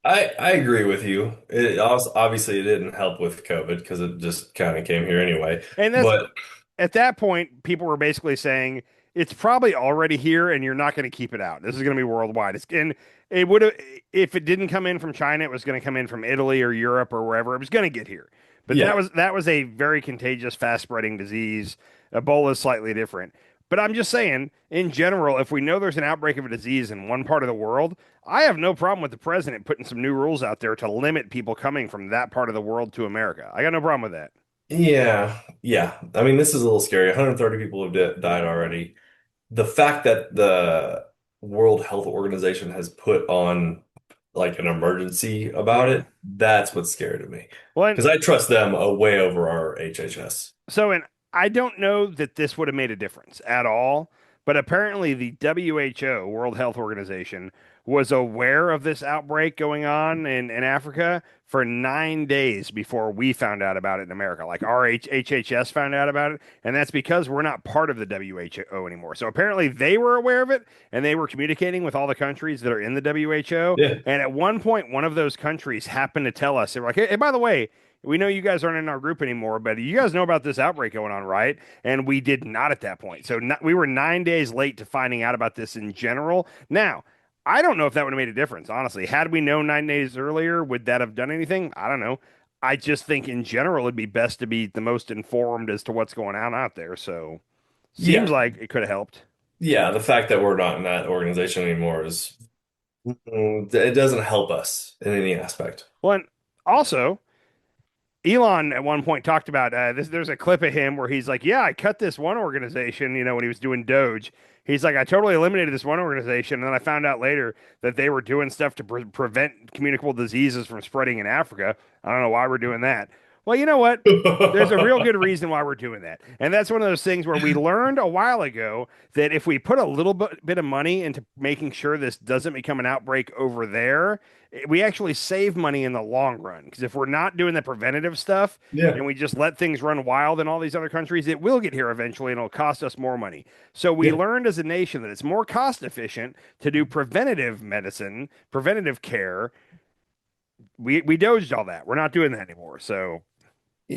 agree with you. It also obviously it didn't help with COVID because it just kind of came here anyway. and that's But at that point, people were basically saying it's probably already here and you're not going to keep it out. This is going to be worldwide. And it would have, if it didn't come in from China, it was going to come in from Italy or Europe or wherever. It was going to get here. But yeah, that was a very contagious, fast spreading disease. Ebola is slightly different. But I'm just saying, in general, if we know there's an outbreak of a disease in one part of the world, I have no problem with the president putting some new rules out there to limit people coming from that part of the world to America. I got no problem with that. yeah, yeah. I mean, this is a little scary. 130 people have died already. The fact that the World Health Organization has put on like an emergency about Mhm. it, that's what's scary to me. Well, Because I trust them way over our HHS. and I don't know that this would have made a difference at all, but apparently the WHO, World Health Organization, was aware of this outbreak going on in Africa for 9 days before we found out about it in America. Like our HHS found out about it, and that's because we're not part of the WHO anymore. So apparently they were aware of it, and they were communicating with all the countries that are in the WHO. Yeah. And at one point, one of those countries happened to tell us, they were like, hey, by the way, we know you guys aren't in our group anymore, but you guys know about this outbreak going on, right? And we did not at that point. So we were 9 days late to finding out about this in general. Now, I don't know if that would have made a difference, honestly. Had we known 9 days earlier, would that have done anything? I don't know. I just think in general it'd be best to be the most informed as to what's going on out there. So seems like it could have helped. Yeah, the fact that we're not in that organization anymore is it doesn't help us in any aspect. Well, and also, Elon at one point talked about this. There's a clip of him where he's like, "Yeah, I cut this one organization." When he was doing Doge, he's like, "I totally eliminated this one organization, and then I found out later that they were doing stuff to prevent communicable diseases from spreading in Africa. I don't know why we're doing that." Well, you know what? There's a real good reason why we're doing that. And that's one of those things where we learned a while ago that if we put a little bit of money into making sure this doesn't become an outbreak over there, we actually save money in the long run. Because if we're not doing the preventative stuff and we just let things run wild in all these other countries, it will get here eventually and it'll cost us more money. So we learned as a nation that it's more cost efficient to do preventative medicine, preventative care. We dodged all that. We're not doing that anymore. So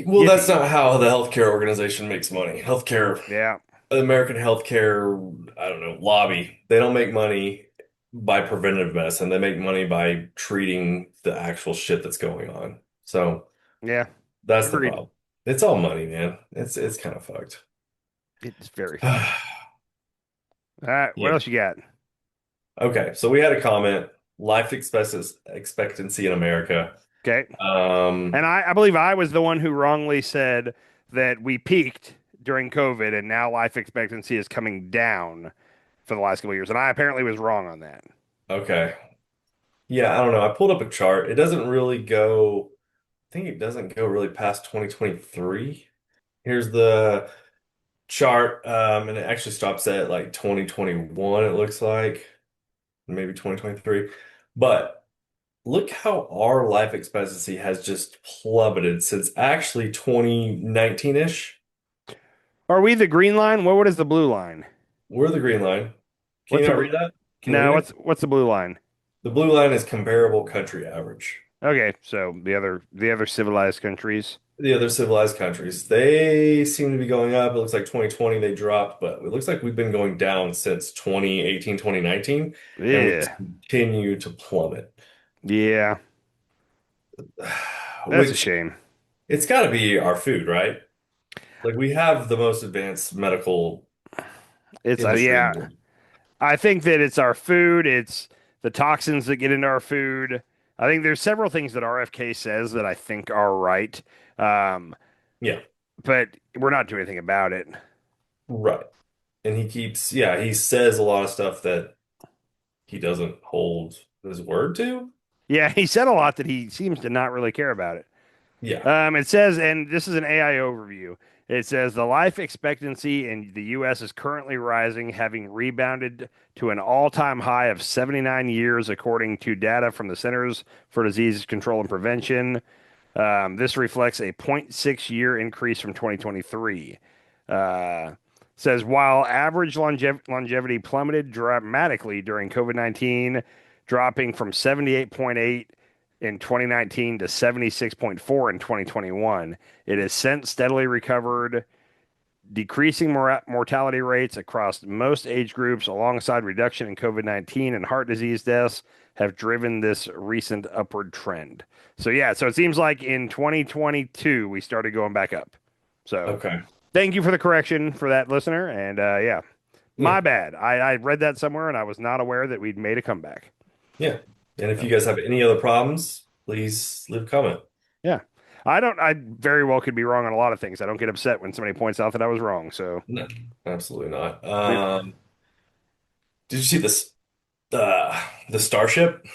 Well, that's not how the healthcare organization makes money. Healthcare, yeah, the American healthcare, I don't know, lobby. They don't make money by preventative medicine. They make money by treating the actual shit that's going on. So yeah, that's agreed. the problem. It's all money, man. It's kind of fucked. It's very fucked. All right, what else you got? Okay, so we had a comment, life expectancy in America. Okay. And I believe I was the one who wrongly said that we peaked during COVID and now life expectancy is coming down for the last couple of years. And I apparently was wrong on that. Okay. Yeah, I don't know. I pulled up a chart. It doesn't really go, I think it doesn't go really past 2023. Here's the chart, and it actually stops at like 2021, it looks like, maybe 2023. But look how our life expectancy has just plummeted since actually 2019-ish. Are we the green line? What is the blue line? We're the green line. Can you not read that? No, what's the blue line? The blue line is comparable country average. Okay, so the other civilized countries. The other civilized countries, they seem to be going up. It looks like 2020 they dropped, but it looks like we've been going down since 2018, 2019, and we continue to plummet. Yeah. That's a shame. It's got to be our food, right? Like we have the most advanced medical industry. I think that it's our food, it's the toxins that get into our food. I think there's several things that RFK says that I think are right. Yeah. But we're not doing anything about it. Right. And he says a lot of stuff that he doesn't hold his word to. Yeah, he said a lot that he seems to not really care about it. Yeah. It says, and this is an AI overview. It says the life expectancy in the U.S. is currently rising, having rebounded to an all-time high of 79 years, according to data from the Centers for Disease Control and Prevention. This reflects a 0.6-year increase from 2023. Says while average longevity plummeted dramatically during COVID-19, dropping from 78.8 in 2019 to 76.4 in 2021. It has since steadily recovered, decreasing mortality rates across most age groups alongside reduction in COVID-19 and heart disease deaths have driven this recent upward trend. So it seems like in 2022 we started going back up. So okay. Thank you for the correction for that listener. And my bad. I read that somewhere and I was not aware that we'd made a comeback. Yeah. And if you guys have any other problems, please leave a comment. Yeah. I very well could be wrong on a lot of things. I don't get upset when somebody points out that I was wrong. So no, absolutely not. Did you see this the Starship?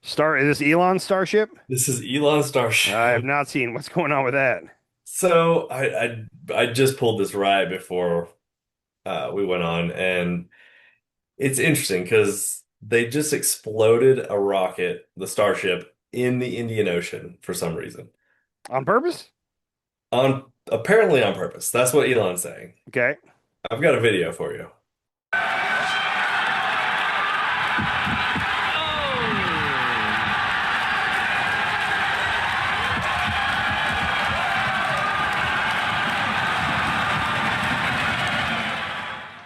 Is this Elon's Starship? This is Elon's Starship. I have not seen what's going on with that. So I just pulled this right before we went on, and it's interesting because They just exploded a rocket, the Starship, in the Indian Ocean for some reason. On purpose? Apparently on purpose. That's what Elon's saying. Okay. I've got a video for you.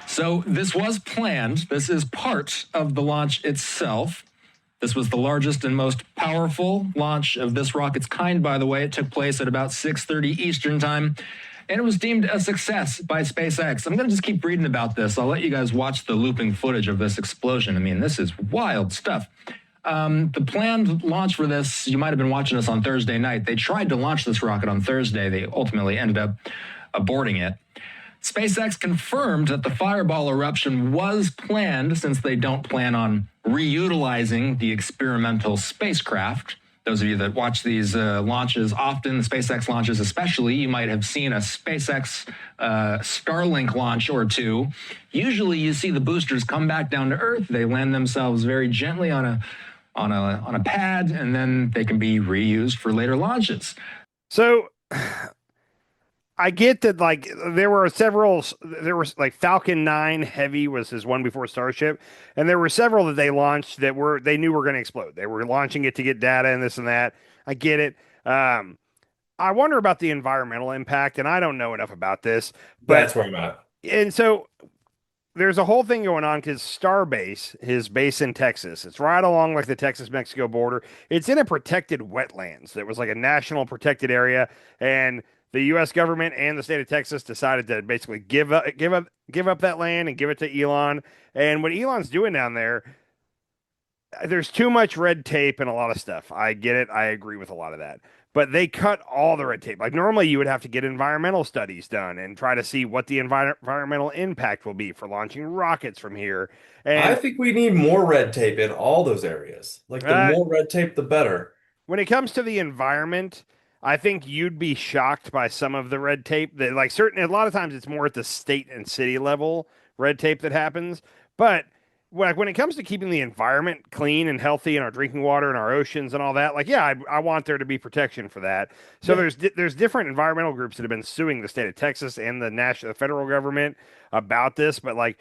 So this was planned. This is part of the launch itself. This was the largest and most powerful launch of this rocket's kind, by the way. It took place at about 6:30 Eastern time, and it was deemed a success by SpaceX. I'm going to just keep reading about this. I'll let you guys watch the looping footage of this explosion. I mean, this is wild stuff. The planned launch for this, you might have been watching this on Thursday night. They tried to launch this rocket on Thursday. They ultimately ended up aborting it. SpaceX confirmed that the fireball eruption was planned, since they don't plan on reutilizing the experimental spacecraft. Those of you that watch these launches often, SpaceX launches especially, you might have seen a SpaceX Starlink launch or two. Usually you see the boosters come back down to Earth. They land themselves very gently on a pad, and then they can be reused for later launches. So I get that, like, there was like Falcon 9 Heavy was his one before Starship, and there were several that they launched that they knew were going to explode. They were launching it to get data and this and that. I get it. I wonder about the environmental impact, and I don't know enough about this. But, that's where I'm at. And so there's a whole thing going on because Starbase, his base in Texas, it's right along like the Texas-Mexico border. It's in a protected wetlands. That was like a national protected area, and the U.S. government and the state of Texas decided to basically give up that land and give it to Elon. And what Elon's doing down there, there's too much red tape and a lot of stuff. I get it. I agree with a lot of that. But they cut all the red tape. Like normally you would have to get environmental studies done and try to see what the environmental impact will be for launching rockets from here. And I think we need more red tape in all those areas. Like the more red tape, the better. When it comes to the environment, I think you'd be shocked by some of the red tape that, like, a lot of times it's more at the state and city level red tape that happens. But when it comes to keeping the environment clean and healthy and our drinking water and our oceans and all that, like, yeah, I want there to be protection for that. So there's different environmental groups that have been suing the state of Texas and the federal government about this. But like,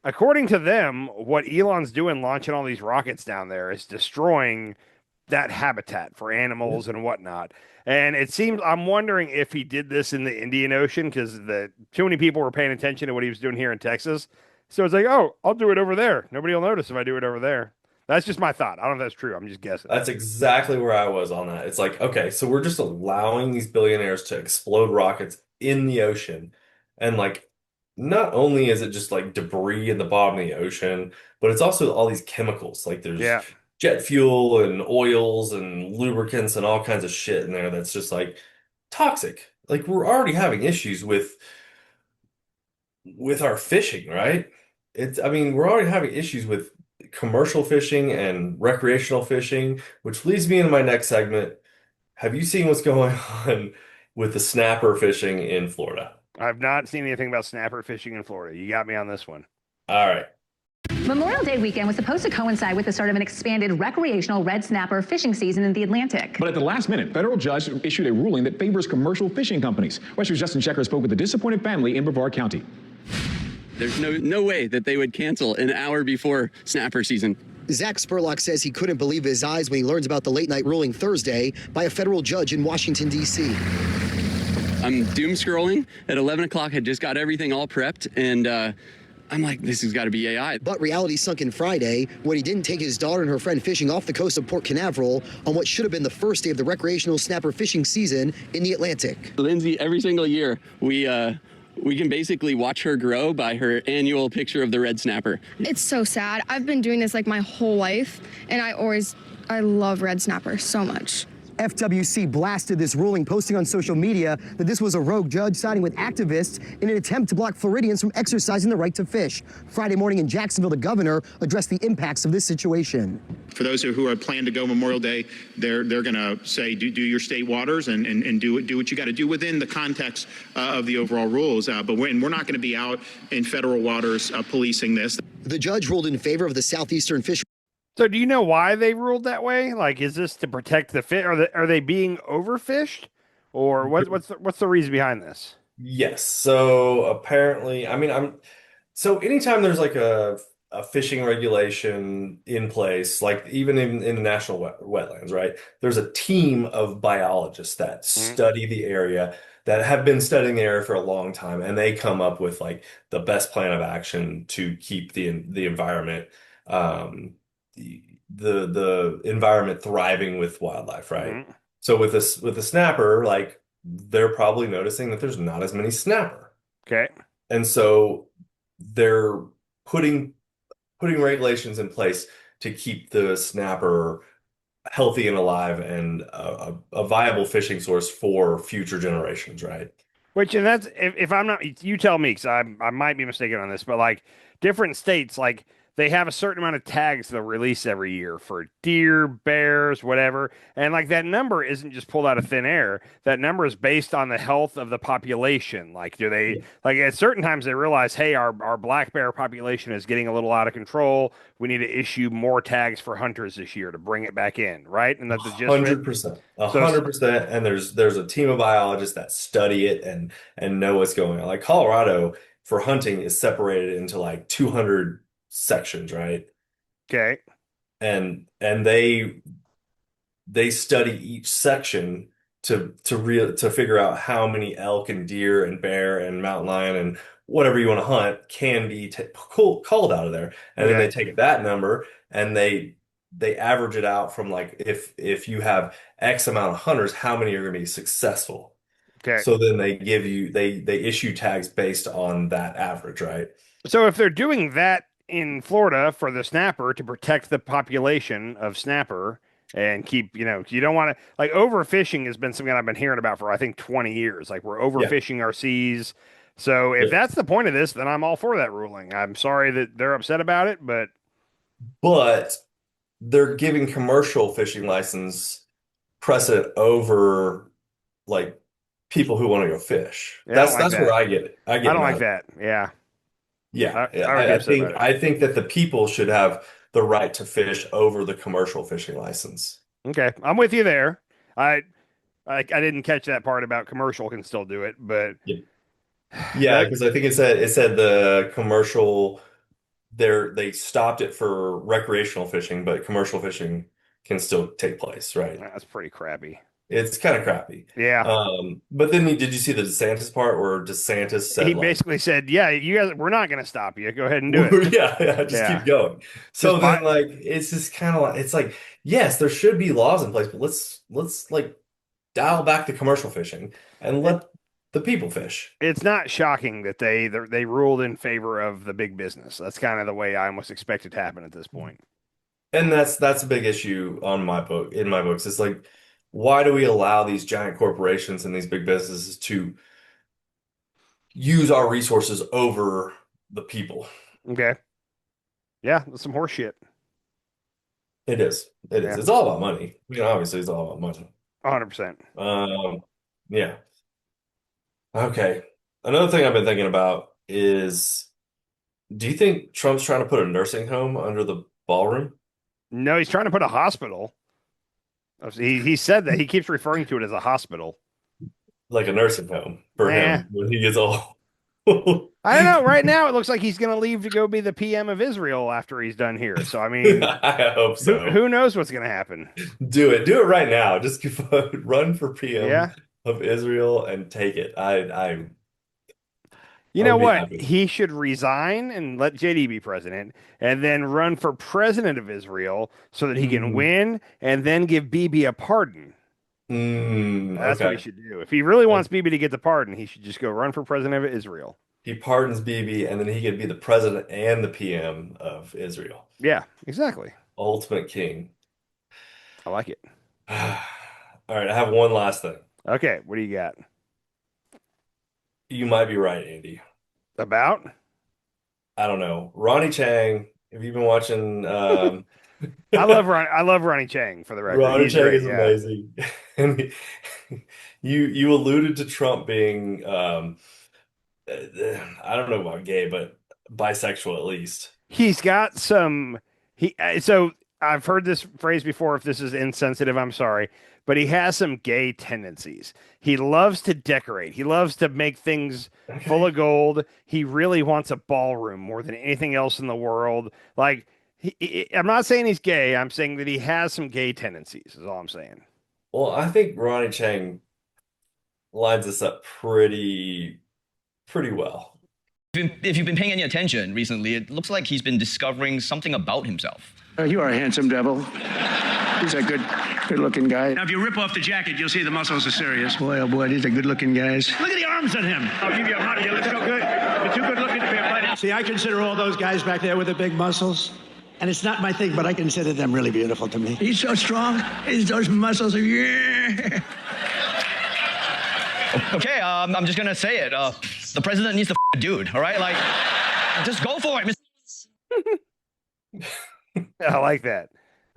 according to them, what Elon's doing launching all these rockets down there is destroying that habitat for animals and whatnot. And it seems, I'm wondering if he did this in the Indian Ocean because too many people were paying attention to what he was doing here in Texas. So it's like, oh, I'll do it over there. Nobody will notice if I do it over there. That's just my thought. I don't know if that's true. I'm just guessing. That's exactly where I was on that. It's like, okay, so we're just allowing these billionaires to explode rockets in the ocean. And like, not only is it just like debris in the bottom of the ocean, but it's also all these chemicals. Like there's jet fuel and oils and lubricants and all kinds of shit in there that's just like toxic. Like we're already having issues with our fishing, right? We're already having issues with commercial fishing and recreational fishing, which leads me into my next segment. Have you seen what's going on with the snapper fishing in Florida? I've not seen anything about snapper fishing in Florida. You got me on this one. All right. Memorial Day weekend was supposed to coincide with the start of an expanded recreational red snapper fishing season in the Atlantic. But at the last minute, federal judge issued a ruling that favors commercial fishing companies. Western's Justin Checker spoke with a disappointed family in Brevard County. There's no way that they would cancel an hour before snapper season. Zach Spurlock says he couldn't believe his eyes when he learns about the late night ruling Thursday by a federal judge in Washington, D.C. I'm doom scrolling at 11 o'clock, had just got everything all prepped, and I'm like, this has got to be AI. But reality sunk in Friday when he didn't take his daughter and her friend fishing off the coast of Port Canaveral on what should have been the first day of the recreational snapper fishing season in the Atlantic. Lindsay, every single year, we can basically watch her grow by her annual picture of the red snapper. It's so sad. I've been doing this like my whole life, and I love red snapper so much. FWC blasted this ruling, posting on social media that this was a rogue judge siding with activists in an attempt to block Floridians from exercising the right to fish. Friday morning in Jacksonville, the governor addressed the impacts of this situation. For those who are planning to go Memorial Day, they're going to say, do your state waters and do what you got to do within the context of the overall rules. But we're not going to be out in federal waters policing this. The judge ruled in favor of the Southeastern Fisheries So do you know why they ruled that way? Like, is this to protect the fish? Are they being overfished, or what's the reason behind this? Yes. So apparently, I mean, so anytime there's like a fishing regulation in place, like even in the national wetlands, right? There's a team of biologists that Mhm. study the area, that have been studying the area for a long time, and they come up with like the best plan of action to keep the environment, um, the environment thriving with wildlife, right? Mhm. So with the snapper, like they're probably noticing that there's not as many snapper. Okay. And so they're putting putting regulations in place to keep the snapper healthy and alive and a viable fishing source for future generations, right? Which, and that's if I'm not, you tell me, because I might be mistaken on this, but like different states, like they have a certain amount of tags they'll release every year for deer, bears, whatever, and like that number isn't just pulled out of thin air. That number is based on the health of the population. Like, do they Yeah. like at certain times they realize, hey, our black bear population is getting a little out of control. We need to issue more tags for hunters this year to bring it back in, right? And that's the gist of it. 100%. A So 100%. And there's a team of biologists that study it and know what's going on. Like Colorado for hunting is separated into like 200 sections, right? okay, And they study each section to figure out how many elk and deer and bear and mountain lion and whatever you want to hunt can be called out of there. And then okay, they take that number and they average it out from like if you have X amount of hunters, how many are going to be successful? okay. So then they issue tags based on that average, right? So if they're doing that in Florida for the snapper to protect the population of snapper and keep, you don't want to like overfishing has been something I've been hearing about for I think 20 years. Like we're Yeah. overfishing our seas. So if Yeah. that's the point of this, then I'm all for that ruling. I'm sorry that they're upset about it, but But they're giving commercial fishing license precedent over like people who want to go fish. yeah, I don't like That's where that. I get it. I I get don't like mad. that. Yeah. Yeah, yeah. I would get I upset think about it. I think that the people should have the right to fish over the commercial fishing license. Okay. I'm with you there. I didn't catch that part about commercial can still do it, but Yeah, yeah, that because I think it said the commercial they stopped it for recreational fishing, but commercial fishing can still take place, right? that's pretty crappy. It's kind of crappy. Yeah. But then did you see the DeSantis part where DeSantis He said like, basically said, "Yeah, you guys, we're not going to stop you. Go ahead and do it." yeah, yeah, just Yeah, keep going. So just then buy. like it's just kind of like it's like yes, there should be laws in place, but let's like dial back the commercial fishing and It, let the people fish. it's not shocking that they ruled in favor of the big business. That's kind of the way I almost expect it to happen at this point. And that's a big issue on my book in my books. It's like why do we allow these giant corporations and these big businesses to use our resources over the people? Okay, yeah, that's some horse shit. It is. It is. Yeah, It's all about money. Obviously it's all about money. 100%. Um, yeah. Okay. Another thing I've been thinking about is, do you think Trump's trying to put a nursing home under the ballroom? No, he's trying to put a hospital. He said that he keeps referring to it as a hospital. Like a nursing home for Nah, him when he gets old. I don't know. Right now, it looks like he's going to leave to go be the PM of Israel after he's done here. So I mean, I hope so. who knows what's going to happen? Do it. Do it right now. Just run for PM Yeah. of Israel and take it. You I know would be what? happy. He should resign and let JD be president and then run for president of Israel so that he can Mm, win and then give Bibi a pardon. That's what he okay. should do. If he really wants Bibi to get the pardon, he should just go run for president of Israel. He pardons Bibi, and then he could be the president and the PM of Israel. Yeah, exactly. Ultimate king. I like it. All right, I have one last thing. Okay, what do you got? You might be right, Andy. About? I don't know. Ronnie Chang, have you been watching I love Ronnie Chang for the record. Ronnie He's Chang great. is Yeah. amazing. And you alluded to Trump being I don't know about gay, but bisexual at least. He's got some so I've heard this phrase before. If this is insensitive, I'm sorry, but he has some gay tendencies. He loves to decorate. He loves to make things full of gold. He really wants a ballroom more than anything else in the world. Like, I'm not saying he's gay. I'm saying that he has some gay tendencies, is all I'm saying. Well, I think Ronnie Chang lines this up pretty well. If you've been paying any attention recently, it looks like he's been discovering something about himself. You are a handsome devil. He's a good-looking guy. Now, if you rip off the jacket, you'll see the muscles are serious. Boy, oh boy, these are good-looking guys. Look at the arms on him. I'll give you a hug. You look so good. You're too good-looking to be a fighter. See, I consider all those guys back there with the big muscles, and it's not my thing, but I consider them really beautiful to me. He's so strong. Those muscles are, yeah. Okay, I'm just gonna say it. The president needs to a dude, all right? Like, just go for it, I like that.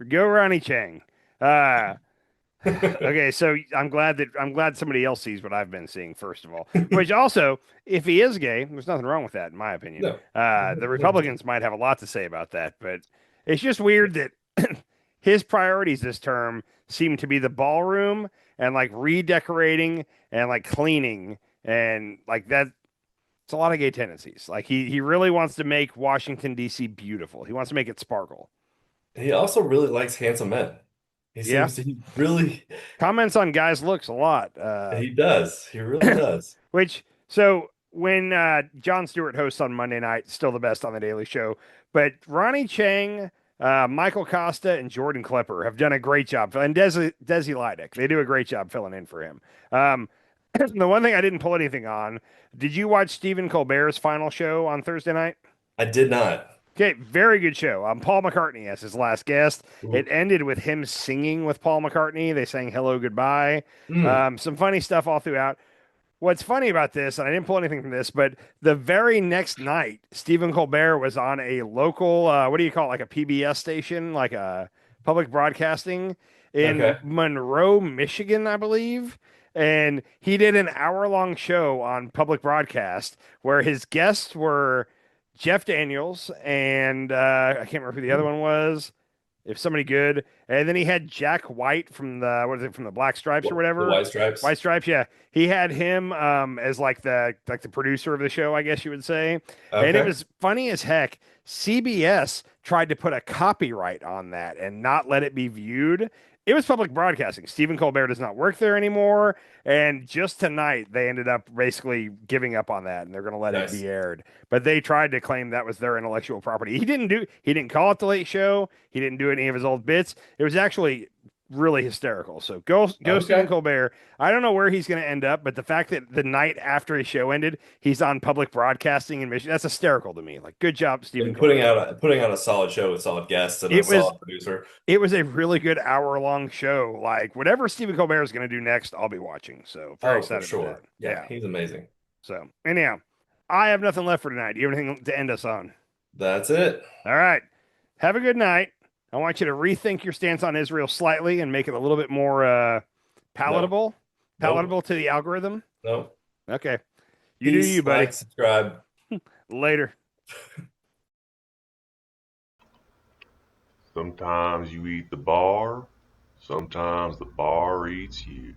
Go Ronnie Chang. Okay, so I'm glad somebody else sees what I've been seeing, first of all. Which also, if he is gay, there's nothing wrong with that, in my opinion. No. The Republicans might have a lot to say about that, but it's just weird that his priorities this term seem to be the ballroom and like redecorating and like cleaning and like that. It's a lot of gay tendencies. Like he really wants to make Washington, D.C. beautiful. He wants to make it sparkle. He also really likes handsome men. He seems to really comments on guys' looks a lot. He does. He really does. So when Jon Stewart hosts on Monday night, still the best on the Daily Show, but Ronnie Chang, Michael Costa, and Jordan Klepper have done a great job. And Desi Lydic, they do a great job filling in for him. The one thing I didn't pull anything on, did you watch Stephen Colbert's final show on Thursday night? I did not. Okay, very good show. Paul McCartney as his last guest. It ended with him singing with Paul McCartney. They sang Hello, Goodbye. Some funny stuff all throughout. What's funny about this, and I didn't pull anything from this, but the very next night, Stephen Colbert was on a local, what do you call it, like a PBS station, like a public broadcasting in Monroe, Michigan, I believe. And he did an hour-long show on public broadcast where his guests were Jeff Daniels and I can't remember who the other one was. If somebody good, and then he had Jack White from the Black Stripes or whatever. The White Stripes. White Stripes, yeah. He had him as like the producer of the show, I guess you would say. Okay. And it was funny as heck. CBS tried to put a copyright on that and not let it be viewed. It was public broadcasting. Stephen Colbert does not work there anymore. And just tonight, they ended up basically giving up on that, and they're going to let it be aired. But they tried to claim that was their intellectual property. He didn't call it The Late Show. He didn't do any of his old bits. It was actually really hysterical. So go Stephen Colbert. I don't know where he's going to end up, but the fact that the night after his show ended, he's on public broadcasting in Michigan, that's hysterical to me. Like, good job, Stephen. Putting out a solid show with solid guests and a solid producer. It was a really good hour-long show. Like, whatever Stephen Colbert is going to do next, I'll be watching. So very excited for that. Yeah, he's amazing. So anyhow, I have nothing left for tonight. Do you have anything to end us on? That's it. All right. Have a good night. I want you to rethink your stance on Israel slightly and make it a little bit more palatable to the algorithm. No. Okay. You do you, buddy. Like, subscribe. Later. Sometimes you eat the bar, sometimes the bar eats you.